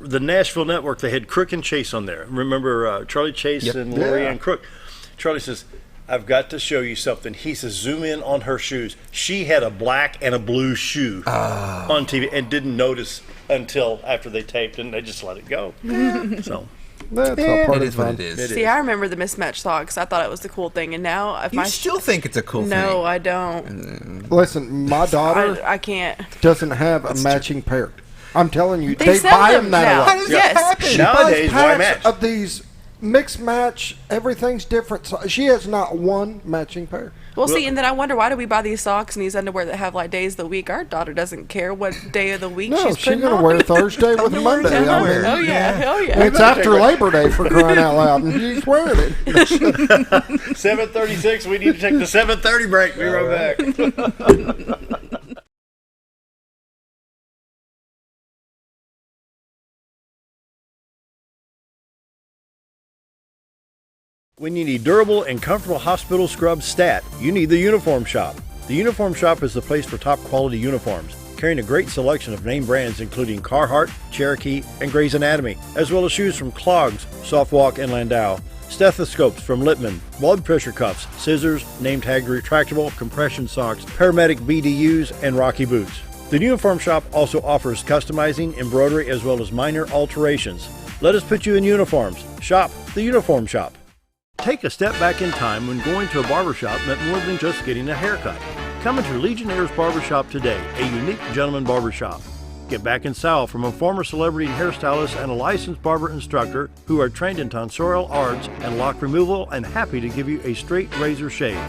Nashville Network. They had Crook and Chase on there. Remember Charlie Chase and Lori Ann Crook? Charlie says, I've got to show you something. He says, zoom in on her shoes. She had a black and a blue shoe on TV and didn't notice until after they taped, and they just let it go. So that's all part of what it is. See, I remember the mismatched socks. I thought it was the cool thing, and now if you still think it's a cool thing. No, I don't. Listen, my daughter I can't. doesn't have a matching pair. I'm telling you, They they sell buy them them that now. way. How does that happen? She Nowadays, buys why packs match? of these mixed match. Everything's different. So she has not one matching pair. Well, see, and then I wonder, why do we buy these socks and these underwear that have like days of the week? Our daughter doesn't care what day of the week she's she's putting going to on. wear Thursday with Monday. I mean, oh yeah. it's after Labor Day, for crying out loud, and she's wearing it. 7:36. We need to take the 7:30 break. Be right back. When you need durable and comfortable hospital scrub stat, you need the Uniform Shop. The Uniform Shop is the place for top quality uniforms, carrying a great selection of name brands including Carhartt, Cherokee, and Grey's Anatomy, as well as shoes from Clogs, Softwalk, and Landau, stethoscopes from Littman, blood pressure cuffs, scissors, name tag retractable, compression socks, paramedic BDUs, and Rocky boots. The Uniform Shop also offers customizing, embroidery, as well as minor alterations. Let us put you in uniforms. Shop the Uniform Shop. Take a step back in time when going to a barbershop meant more than just getting a haircut. Come into Legionnaire's Barbershop today, a unique gentleman barbershop. Get back in style from a former celebrity hairstylist and a licensed barber instructor who are trained in tonsorial arts and lock removal and happy to give you a straight razor shave.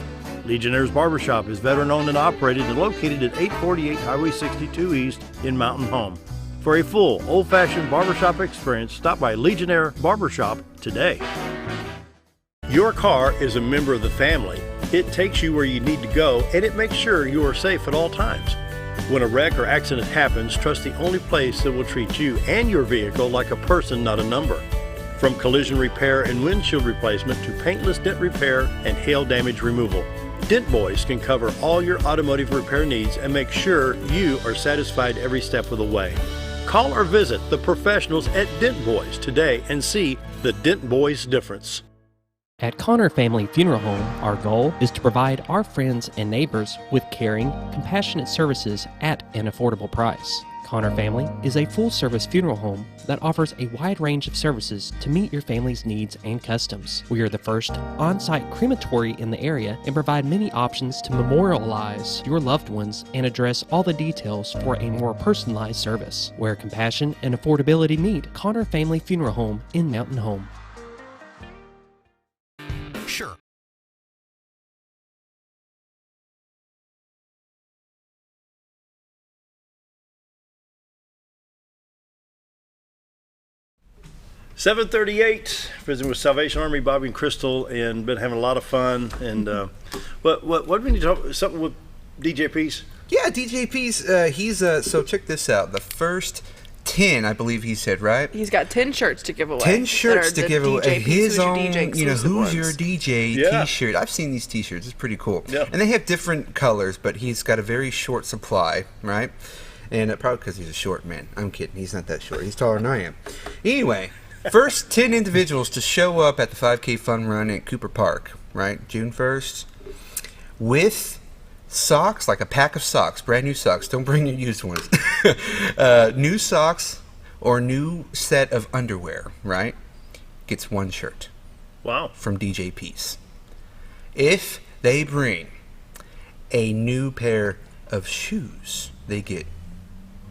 Legionnaire's Barbershop is veteran-owned and operated and located at 848 Highway 62 East in Mountain Home. For a full, old-fashioned barbershop experience, stop by Legionnaire Barbershop today. Your car is a member of the family. It takes you where you need to go, and it makes sure you are safe at all times. When a wreck or accident happens, trust the only place that will treat you and your vehicle like a person, not a number. From collision repair and windshield replacement to paintless dent repair and hail damage removal, Dent Boys can cover all your automotive repair needs and make sure you are satisfied every step of the way. Call or visit the professionals at Dent Boys today and see the Dent Boys difference. At Connor Family Funeral Home, our goal is to provide our friends and neighbors with caring, compassionate services at an affordable price. Connor Family is a full-service funeral home that offers a wide range of services to meet your family's needs and customs. We are the first on-site crematory in the area and provide many options to memorialize your loved ones and address all the details for a more personalized service. Where compassion and affordability meet, Connor Family Funeral Home in Mountain Home. Sure. $7:38. Visiting with Salvation Army, Bobby and Crystal, and been having a lot of fun. And what do we need to talk? Something with DJ Peace? Yeah, DJ Peace. He's so check this out. The first 10, I believe he said, right? He's got 10 shirts to give away. 10 shirts to give away. His own, Who's Your DJ T-shirt. I've seen these T-shirts. It's pretty cool. Yeah. And they have different colors, but he's got a very short supply, right? And probably because he's a short man. I'm kidding. He's not that short. He's taller than I am. Anyway, first 10 individuals to show up at the 5K Fun Run at Cooper Park, right? June 1st. With socks, like a pack of socks, brand new socks. Don't bring your used ones. New socks or new set of underwear, right? Gets one shirt. Wow. From DJ Peace. If they bring a new pair of shoes, they get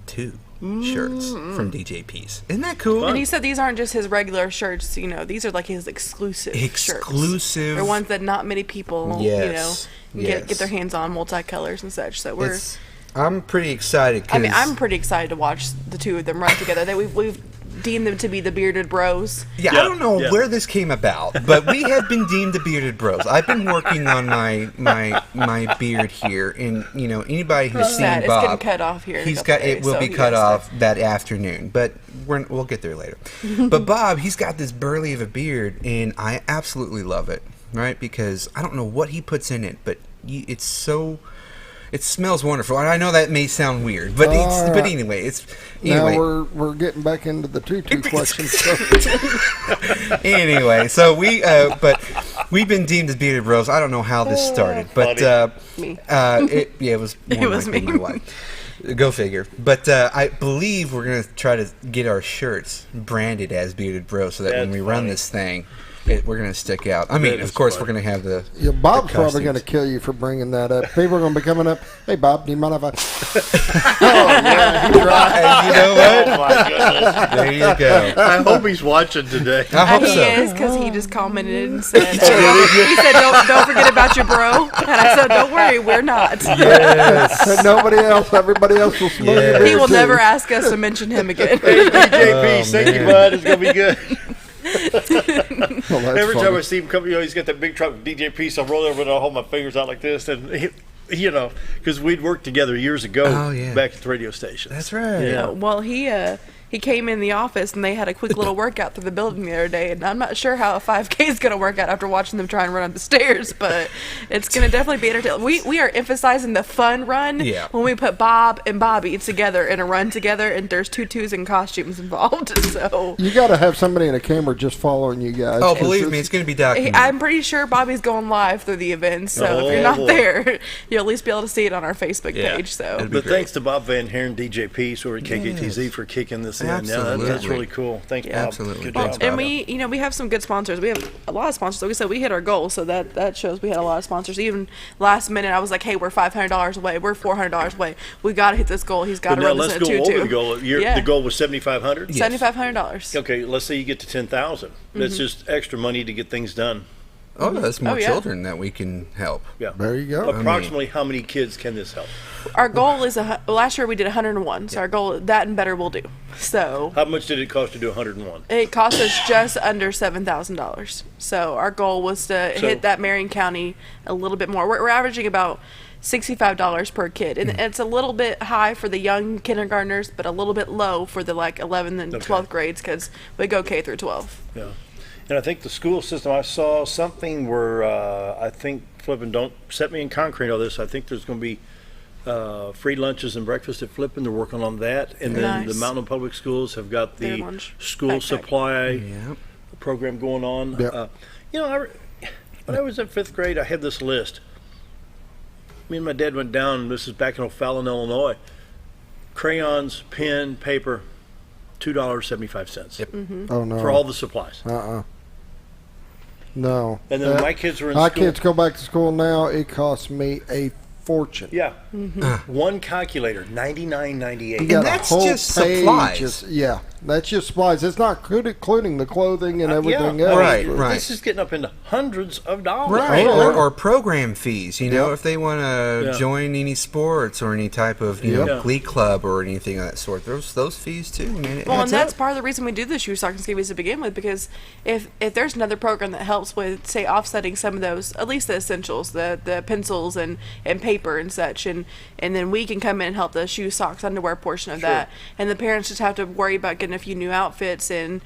2 shirts from DJ Peace. Isn't that cool? And he said these aren't just his regular shirts, these are like his exclusive shirts. They're ones that not many people, get their hands on, multicolors and such. So I'm pretty excited. I'm pretty excited to watch the two of them run together. We've deemed them to be the bearded bros. Yeah, I don't know where this came about, but we have been deemed the bearded bros. I've been working on my beard here, and anybody who's seen Bob, it's getting cut off here. It will be cut off that afternoon, but we'll get there later. But Bob, he's got this burly of a beard, and I absolutely love it, right? Because I don't know what he puts in it, but it's so. It smells wonderful, and I know that may sound weird, but anyway. Now we're getting back into the tutu questions. Anyway, so we've been deemed as bearded bros. I don't know how this started, but it was me, my wife. Go figure. But I believe we're gonna try to get our shirts branded as bearded bros, so that when we run this thing, we're going to stick out. I mean, of course, we're going to have the. Yeah, Bob's probably going to kill you for bringing that up. People are going to be coming up. Hey, Bob, do you mind if I? Oh yeah, he tried. You know what? Oh my goodness. There you go. I hope he's watching today. I hope He so. is, because he just commented and said, he said, don't forget about your bro. And I said, don't worry, we're not. Yes. And everybody else will smell your beard He will too. never ask us to mention him again. Hey, DJP, thank you, bud. It's going to be good. Well, Every time funny. I see him come, he's got that big truck with DJP, so I roll over and I hold my fingers out like this, and because we'd worked together years ago back at the radio station. That's right. Yeah. Well, he came in the office and they had a quick little workout through the building the other day, and I'm not sure how a 5K is going to work out after watching them try and run up the stairs, but it's going to definitely be entertaining. We are emphasizing the fun run when we put Bob and Bobby together in a run together, and there's tutus and costumes involved. So You got to have somebody in a camera just following you guys. Oh, believe me, it's going to be documented. I'm pretty sure Bobby's going live through the event, so if you're not there, you'll at least be able to see it on our Facebook page. So, But thanks to Bob Van Haren, DJP, so we're at KKTZ for kicking this in. Yeah, that's really cool. Thanks, Bob. Absolutely. Good job. and we have some good sponsors. We have a lot of sponsors. Like we said, we hit our goal, so that shows we had a lot of sponsors. Even last minute, I was like, "Hey, we're $500 away. We're $400 away. We got to hit this goal. He's got to run this in a 2-2." Let's go over the goal. The goal was $7,500. $7,500. Okay, let's say you get to 10,000. That's just extra money to get things done. Oh, that's more children that we can help. Yeah, there you go. Approximately how many kids can this help? Our goal is last year we did 101. So our goal, that and better, will do. So how much did it cost to do 101? It cost us just under $7,000. So our goal was to hit that Marion County a little bit more. We're averaging about $65 per kid, and it's a little bit high for the young kindergartners, but a little bit low for the 11th and 12th grades, because we go K through 12. Yeah. And I think the school system, I saw something where I think, Flippin', don't set me in concrete on this, I think there's going to be free lunches and breakfast at Flippin'. They're working on that. And then the Mountain Public Schools have got the school supply program going on. Yep. When I was in 5th grade, I had this list. Me and my dad went down, this is back in O'Fallon, Illinois. Crayons, pen, paper, $2.75. Yep. Oh, no. For all the supplies. No. And then my kids were in my school. kids go back to school now. It costs me a fortune. Yeah. One calculator, $99.98. You got And that's a whole just page supplies. That's just supplies. It's not including the clothing and everything else. Right. This is getting up into hundreds of dollars. Right, Oh, or program fees, if they want to Yeah. join any sports or any type of, glee club or anything of that sort. Those fees too. I mean, Well, and that's part of the reason we do the shoe stocking skivvies to begin with, because if there's another program that helps with, say, offsetting some of those, at least the essentials, the pencils and paper and such, and then we can come in and help the shoe, socks, underwear portion of that, and the parents just have to worry about getting a few new outfits and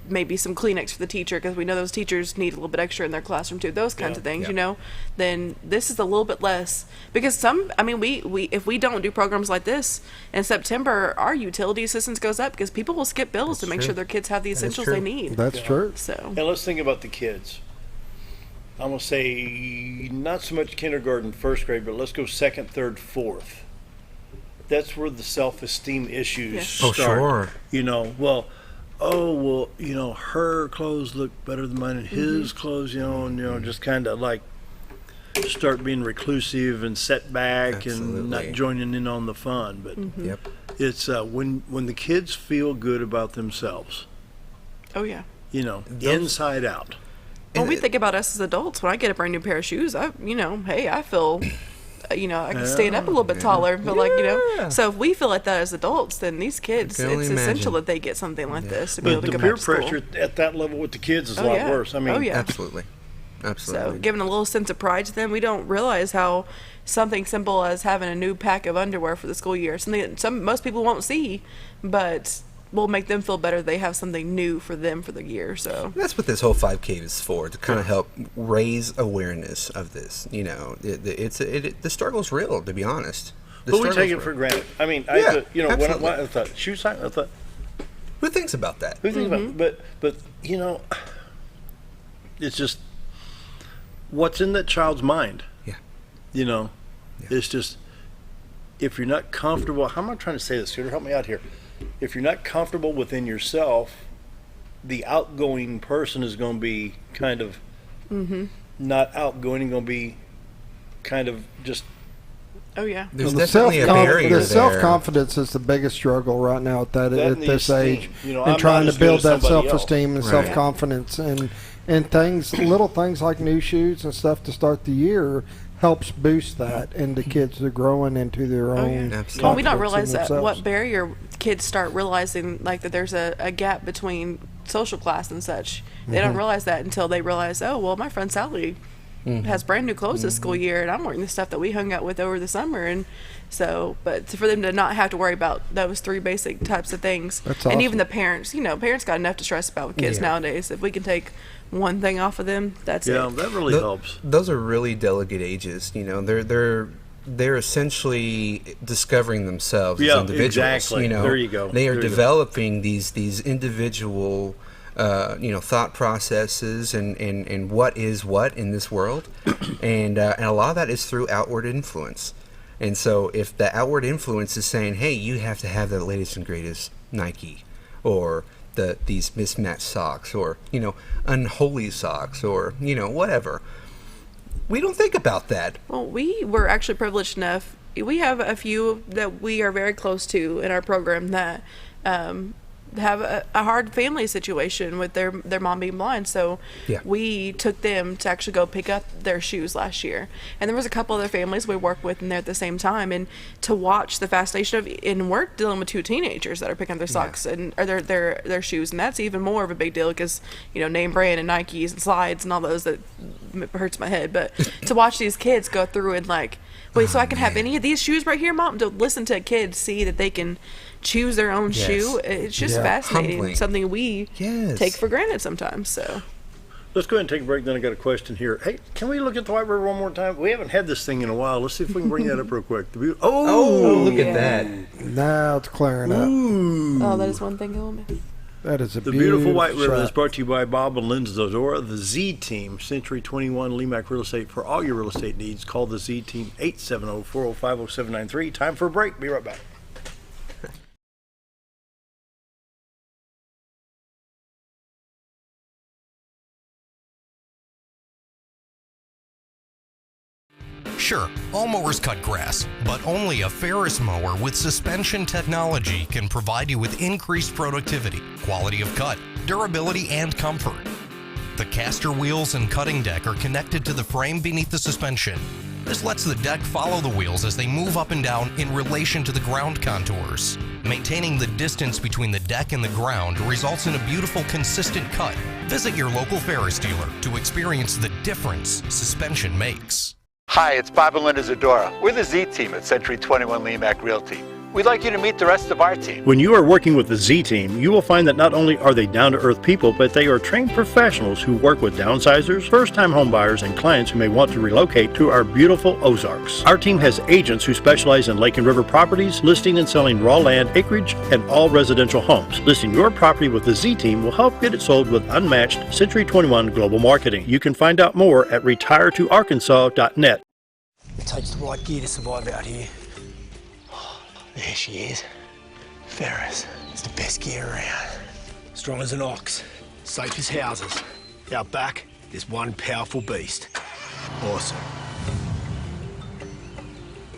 maybe some Kleenex for the teacher, because we know those teachers need a little bit extra in their classroom too, those kinds of things, then this is a little bit less, because we if we don't do programs like this in September, our utility assistance goes up because people will skip bills to make sure their kids have the essentials they need. That's true. So, And let's think about the kids. I'm going to say not so much kindergarten, 1st grade, but let's go 2nd, 3rd, 4th. That's where the self-esteem issues start. Oh, sure. Her clothes look better than mine, and his clothes, just kind of like start being reclusive and set back and not joining in on the fun. But it's when the kids feel good about themselves. Oh yeah. Inside out. Well, we think about us as adults. When I get a brand new pair of shoes, I feel I can stand up a little bit taller, but so if we feel like that as adults, then these kids, it's essential that they get something like this to be able to go back to school. But the peer pressure at that level with the kids is a lot worse. I mean, absolutely. So giving a little sense of pride to them, we don't realize how something simple as having a new pack of underwear for the school year, something that most people won't see, but will make them feel better. They have something new for them for the year. So that's what this whole 5K is for, to kind of help raise awareness of this. The struggle's real, to be honest. But we take it for granted. I mean, when I thought shoe size, I thought, who thinks about that? Who thinks about it? But it's just what's in that child's mind. It's just, if you're not comfortable, how am I trying to say this, Scooter? Help me out here. If you're not comfortable within yourself, the outgoing person is going to be kind of not outgoing, going to be kind of just. Oh yeah. There's definitely a barrier there. The self-confidence is the biggest struggle right now at this age, and trying to build that self-esteem and self-confidence, and little things like new shoes and stuff to start the year helps boost that, and the kids are growing into their own. Well, we don't realize that what barrier kids start realizing, like that there's a gap between social class and such. They don't realize that until they realize, oh well, my friend Sally has brand new clothes this school year, and I'm wearing the stuff that we hung out with over the summer. And so, but for them to not have to worry about those three basic types of things, and even the parents, parents got enough to stress about with kids nowadays. If we can take one thing off of them, that's it. Yeah, that really helps. Those are really delicate ages. They're essentially discovering themselves as individuals. Exactly. There you go. They are developing these individual thought processes and what is what in this world, and a lot of that is through outward influence. And so if the outward influence is saying, hey, you have to have the latest and greatest Nike, or these mismatched socks, or unholy socks, or whatever, we don't think about that. Well, we were actually privileged enough. We have a few that we are very close to in our program that have a hard family situation with their mom being blind, so we took them to actually go pick up their shoes last year. And there was a couple other families we worked with in there at the same time, and to watch the fascination of, and we're dealing with two teenagers that are picking up their socks or their shoes, and that's even more of a big deal because name brand and Nikes and slides and all those, that hurts my head. But to watch these kids go through and like, wait, so I can have any of these shoes right here, Mom? To listen to a kid see that they can choose their own shoe, it's just fascinating. Humbling. Something we take for granted sometimes. So let's go ahead and take a break. Then I got a question here. Hey, can we look at the White River one more time? We haven't had this thing in a while. Let's see if we can bring that up real quick. Look at that. Now it's clearing up. Oh, that is one thing you'll miss. That is a beautiful White River is brought to you by Bob and Linda Zodora, the Z Team, Century 21 Lemac Real Estate. For all your real estate needs, call the Z Team 870-405-0793. Time for a break. Be right back. Sure, all mowers cut grass, but only a Ferris mower with suspension technology can provide you with increased productivity, quality of cut, durability, and comfort. The caster wheels and cutting deck are connected to the frame beneath the suspension. This lets the deck follow the wheels as they move up and down in relation to the ground contours. Maintaining the distance between the deck and the ground results in a beautiful, consistent cut. Visit your local Ferris dealer to experience the difference suspension makes. Hi, it's Bob and Linda Zadora. We're the Z Team at Century 21 Lemac Realty. We'd like you to meet the rest of our team. When you are working with the Z Team, you will find that not only are they down-to-earth people, but they are trained professionals who work with downsizers, first-time homebuyers, and clients who may want to relocate to our beautiful Ozarks. Our team has agents who specialize in lake and river properties, listing and selling raw land, acreage, and all residential homes. Listing your property with the Z Team will help get it sold with unmatched Century 21 global marketing. You can find out more at retiretoarkansas.net. It takes the right gear to survive out here. There she is. Ferris. It's the best gear around. Strong as an ox. Safe as houses. Out back, there's one powerful beast. Awesome.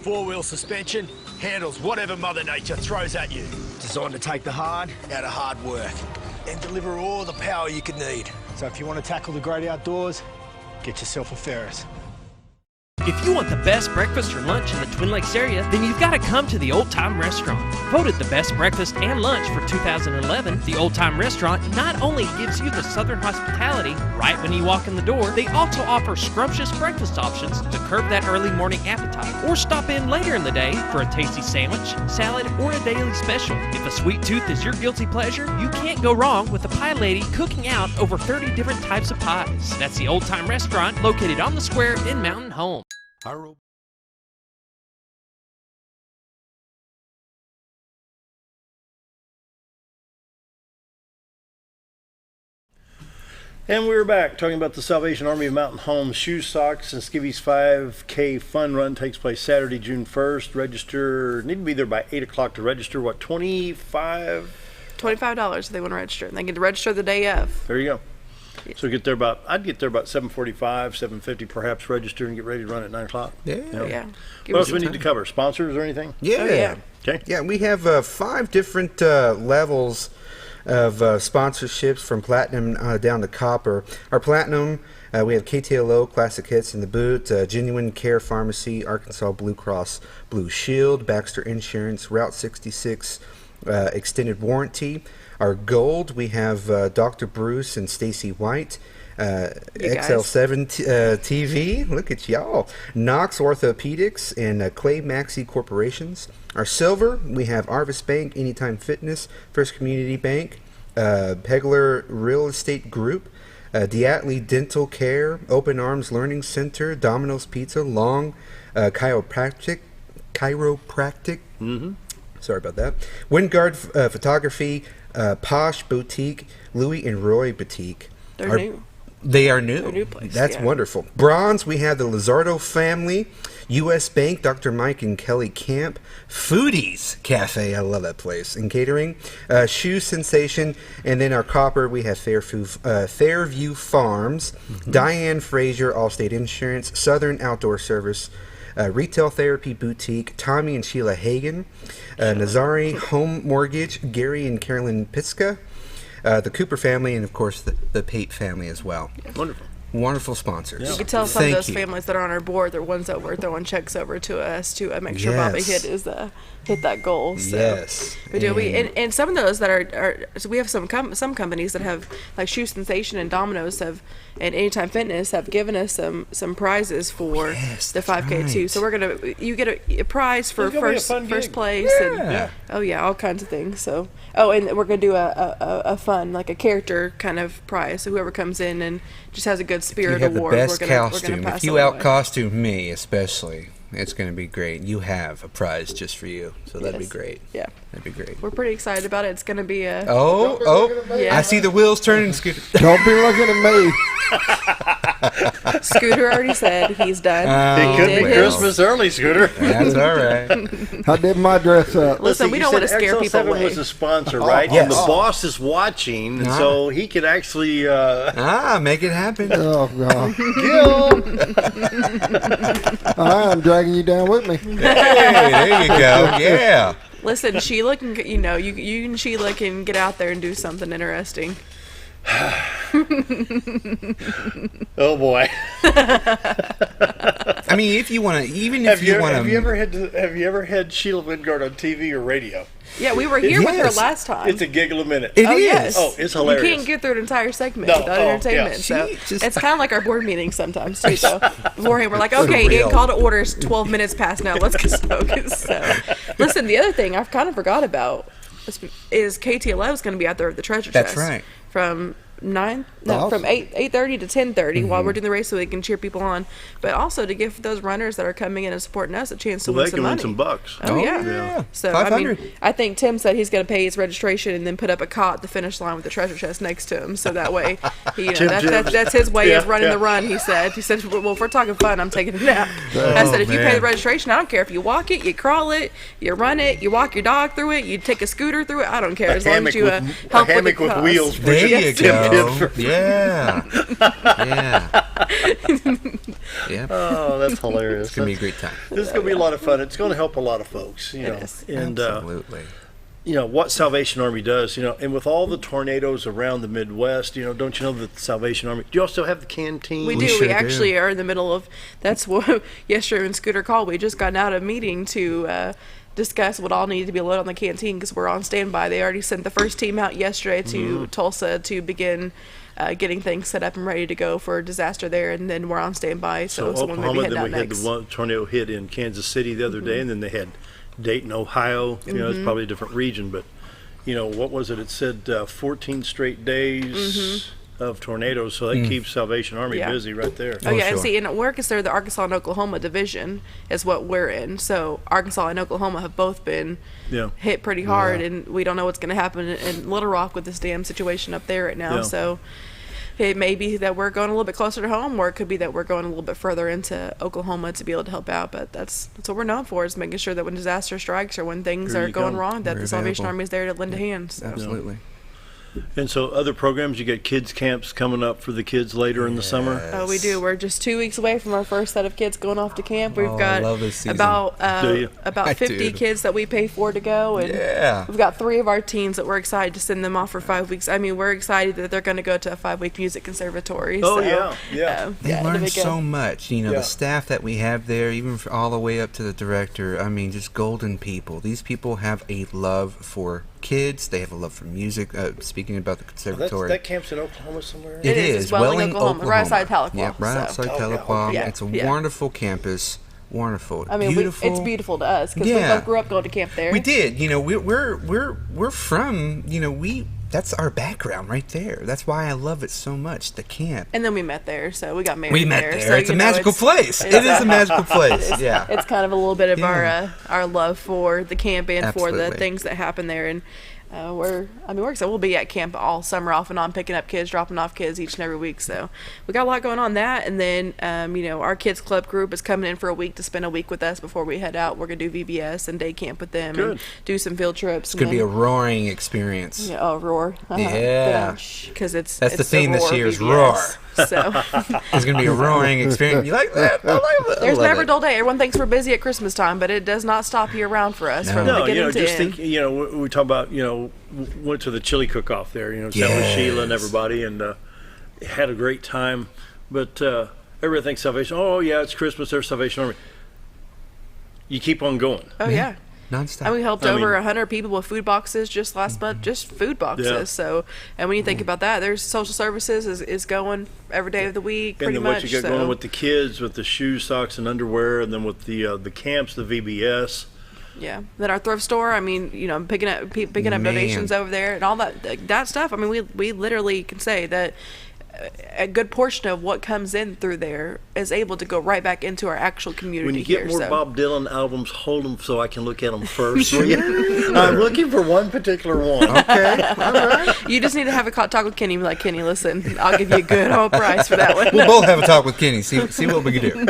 Four-wheel suspension. Handles whatever Mother Nature throws at you. Designed to take the hard out of hard work. And deliver all the power you could need. So if you want to tackle the great outdoors, get yourself a Ferris. If you want the best breakfast or lunch in the Twin Lakes area, then you've got to come to the Old Time Restaurant. Voted the best breakfast and lunch for 2011, the Old Time Restaurant not only gives you the Southern hospitality right when you walk in the door, they also offer scrumptious breakfast options to curb that early morning appetite. Or stop in later in the day for a tasty sandwich, salad, or a daily special. If a sweet tooth is your guilty pleasure, you can't go wrong with the Pie Lady cooking out over 30 different types of pies. That's the Old Time Restaurant located on the square in Mountain Home. And we're back talking about the Salvation Army of Mountain Home Shoes, Socks, and Skivvy's 5K Fun Run takes place Saturday, June 1st. Register, need to be there by 8 o'clock to register. What, $25 if they want to register. And they get to register the day of. There you go. So get there I'd get there about 7:45, 7:50, perhaps register and get ready to run at 9 o'clock. Yeah. Yeah. What else do we need to cover? Sponsors or anything? Yeah. Oh, yeah. Okay. Yeah, we have 5 different levels of sponsorships from platinum down to copper. Our platinum, we have KTLO, Classic Hits in the boot, Genuine Care Pharmacy, Arkansas Blue Cross Blue Shield, Baxter Insurance, Route 66 extended warranty. Our gold, we have Dr. Bruce and Stacy White, XL7 TV, look at y'all, Knox Orthopedics, and Clay Maxey Corporations. Our silver, we have Arvis Bank, Anytime Fitness, First Community Bank, Pegler Real Estate Group, Diatley Dental Care, Open Arms Learning Center, Domino's Pizza, Long Chiropractic. Sorry about that. Wingard Photography, Posh Boutique, Louis and Roy Boutique. They're new. They are new. They're new place. That's wonderful. Bronze, we have the Lizardo family, U.S. Bank, Dr. Mike and Kelly Camp, Foodies Cafe, I love that place, and catering, Shoe Sensation, and then our copper, we have Fairview Farms, Diane Frazier, Allstate Insurance, Southern Outdoor Service, Retail Therapy Boutique, Tommy and Sheila Hagen, Nazari Home Mortgage, Gary and Carolyn Piska, the Cooper family, and of course the Pate family as well. Wonderful. Wonderful sponsors. You can tell some of those families that are on our board, they're ones that were throwing checks over to us to make sure Bobby hit that goal. So yes. We do. And some of those that are so we have some companies that have, like Shoe Sensation and Domino's and Anytime Fitness have given us some prizes for the 5K too. So you get a prize for first place and all kinds of things. So and we're gonna do a fun, like a character kind of prize. So whoever comes in and just has a good spirit award, the best costume. We're gonna pass if you out costume me especially, it's going to be great. You have a prize just for you, so that'd be great. Yeah, that'd be great. We're pretty excited about it. It's going to be a yeah. I see the wheels turning. Scooter, don't be looking at me. Scooter already said he's done. It could be Christmas early, Scooter. That's all right. I did my dress up. Listen, we don't want to scare people away. was a sponsor, right? Yes. And the boss is watching, and so he could actually make it happen. Oh God, I'm dragging you down with me. Hey, there you go. Yeah. Listen, Sheila can, you and Sheila can get out there and do something interesting. Oh boy. I mean, if you want to, have you ever had Sheila Wingard on TV or radio? Yeah, we were here with her last time. It's a giggle a minute. It is. Yes. Oh, it's hilarious. You can't get through an entire segment without entertainment. So it's kind of like our board meetings sometimes too. So beforehand, we're like, okay, call to orders. 12 minutes past now. Let's get focused. So, listen, the other thing I've kind of forgot about is KTLO is going to be out there with the treasure chest. That's right. From 8:30 to 10:30 while we're doing the race, so we can cheer people on, but also to give those runners that are coming in and supporting us a chance to win some money. Win some bucks. Oh yeah. So I think Tim said he's going to pay his registration and then put up a cot at the finish line with the treasure chest next to him, so that way that's his way of running the run. He said, well, if we're talking fun, I'm taking it out. I said, if you pay the registration, I don't care if you walk it, you crawl it, you run it, you walk your dog through it, you take a scooter through it. I don't care as long as you help with the cost. Wheels. There you go. Yeah. Yeah. Oh, that's hilarious. It's going to be a great time. This is going to be a lot of fun. It's going to help a lot of folks, you know. And, absolutely. what Salvation Army does, and with all the tornadoes around the Midwest, don't you know that the Salvation Army, do you also have the canteen? We do. We actually are in the middle of, that's what yesterday when Scooter called, we just got out of a meeting to discuss what all needed to be loaded on the canteen because we're on standby. They already sent the first team out yesterday to Tulsa to begin getting things set up and ready to go for a disaster there, and then we're on standby. So someone may be heading out next. Then we had the one tornado hit in Kansas City the other day, and then they had Dayton, Ohio. It's probably a different region, but what was it? It said 14 straight days of tornadoes, so that keeps Salvation Army busy right there. Oh, yeah, and see, and we're considered the Arkansas and Oklahoma division is what we're in. So Arkansas and Oklahoma have both been hit pretty hard, and we don't know what's going to happen in Little Rock with this damn situation up there right now. Yeah. So it may be that we're going a little bit closer to home, or it could be that we're going a little bit further into Oklahoma to be able to help out. But that's what we're known for, is making sure that when disaster strikes or when things are going wrong, that the Salvation Army is there to lend a hand. So. Absolutely. And so other programs, you got kids camps coming up for the kids later in the summer? Oh, we do. We're just 2 weeks away from our first set of kids going off to camp. We've got about 50 kids that we pay for to go, and we've got 3 of our teams that we're excited to send them off for 5 weeks. I mean, we're excited that they're going to go to a 5-week music conservatory. Oh, so, they learn so much. The staff that we have there, even all the way up to the director, I mean, just golden people. These people have a love for kids. They have a love for music. Speaking about the conservatory, that camp's in Oklahoma somewhere. It is Welling, Oklahoma, right outside Tahlequah. Yeah, right outside Tahlequah. It's a wonderful campus. Wonderful. I mean, beautiful. it's beautiful to us because we both grew up going to camp there. We did. We're from. That's our background right there. That's why I love it so much. The camp. And then we met there, so we got married. We met there. So, it's a magical place. It is a magical place. It's kind of a little bit of our love for the camp and for the things that happen there. And we're excited. We'll be at camp all summer off and on, picking up kids, dropping off kids each and every week. So we got a lot going on that. And then, our kids club group is coming in for a week to spend a week with us before we head out. We're going to do VBS and day camp with them and do some field trips. It's going to be a roaring experience. Yeah, roar. Yeah. Because that's the theme this year is roar. So it's going to be a roaring experience. You like that? I like that. There's never a dull day. Everyone thinks we're busy at Christmas time, but it does not stop year round for us from beginning to end. We talk about, went to the chili cook-off there, sat with Sheila and everybody, and had a great time. But everybody thinks Salvation, it's Christmas, there's Salvation Army. You keep on going. Oh, yeah. Nonstop. And we helped over 100 people with food boxes just last month, just food boxes. Yeah. So, and when you think about that, there's social services is going every day of the week, pretty much. And then what you got going with the kids, with the shoes, socks, and underwear, and then with the camps, the VBS. Yeah. Then our thrift store, I'm picking up donations over there and all that stuff. I mean, we literally can say that a good portion of what comes in through there is able to go right back into our actual community. When you get more Bob Dylan albums, hold them so I can look at them first. I'm looking for one particular one. Okay, all right. You just need to have a talk with Kenny. Be like, Kenny, listen, I'll give you a good old price for that one. We'll both have a talk with Kenny. See what we can do.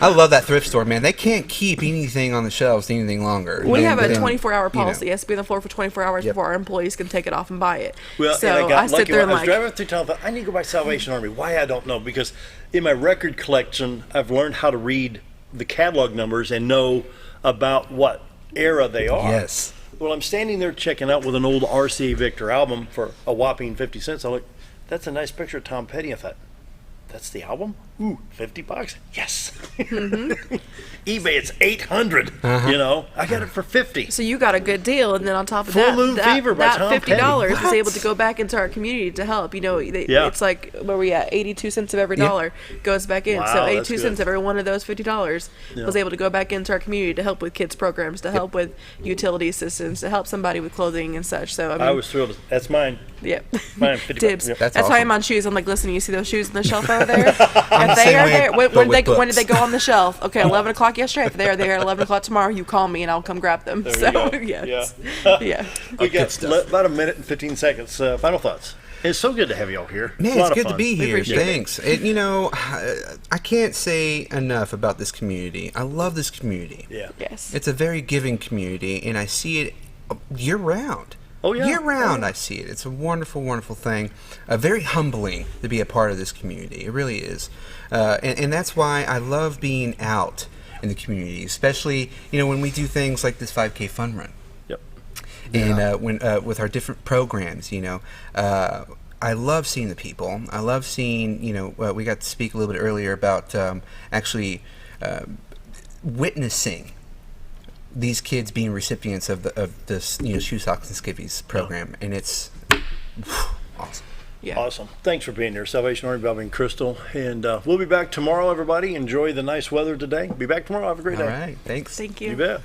I love that thrift store, man. They can't keep anything on the shelves anything longer. We have a 24-hour policy. It has to be on the floor for 24 hours before our employees can take it off and buy it. Well, so I sit there and I was driving through town. I need to go by Salvation Army. Why, I don't know, because in my record collection I've learned how to read the catalog numbers and know about what era they are. Yes. Well, I'm standing there checking out with an old RCA Victor album for a whopping 50 cents. I'm like, that's a nice picture of Tom Petty. I thought, that's the album? Ooh, $50. Yes. eBay, it's $800. I got it for $50. So you got a good deal, and then on top of Full Moon Fever by Tom $50 Petty. is able to go back into our community to help. It's like, where we at? 82 cents of every dollar goes back in. Wow, so 82 cents of every one of those $50 was able to go back into our community to help with kids programs, to help with utility assistance, to help somebody with clothing and such. So I was thrilled. That's mine. Yep. Mine, 50 Dibs. Yep. That's why I'm on shoes. I'm like, listen, you see those shoes on the shelf over there? If they are there, when did they go on the shelf? Okay, 11 o'clock yesterday. If they're there at 11 o'clock tomorrow, you call me and I'll come grab them. There so, you go. yes. Yeah. We got about a minute and 15 seconds. Final thoughts. It's so good to have you all here. Man, it's good to be here. Thanks. I can't say enough about this community. I love this community. Yeah. Yes. It's a very giving community, and I see it year-round. Oh, yeah. Year-round, I see it. It's a wonderful, wonderful thing. Very humbling to be a part of this community. It really is. And that's why I love being out in the community, especially, when we do things like this 5K fun run. Yep. And when with our different programs, you know, I love seeing the people. I love seeing, you know, we got to speak a little bit earlier about actually witnessing these kids being recipients of this, you know, Shoe Socks and Skivvies program, and it's awesome. Yeah. Awesome. Thanks for being here, Salvation Army, Bobby and Crystal. And we'll be back tomorrow, everybody. Enjoy the nice weather today. Be back tomorrow. Have a great day. All right. Thanks. Thank you. You bet.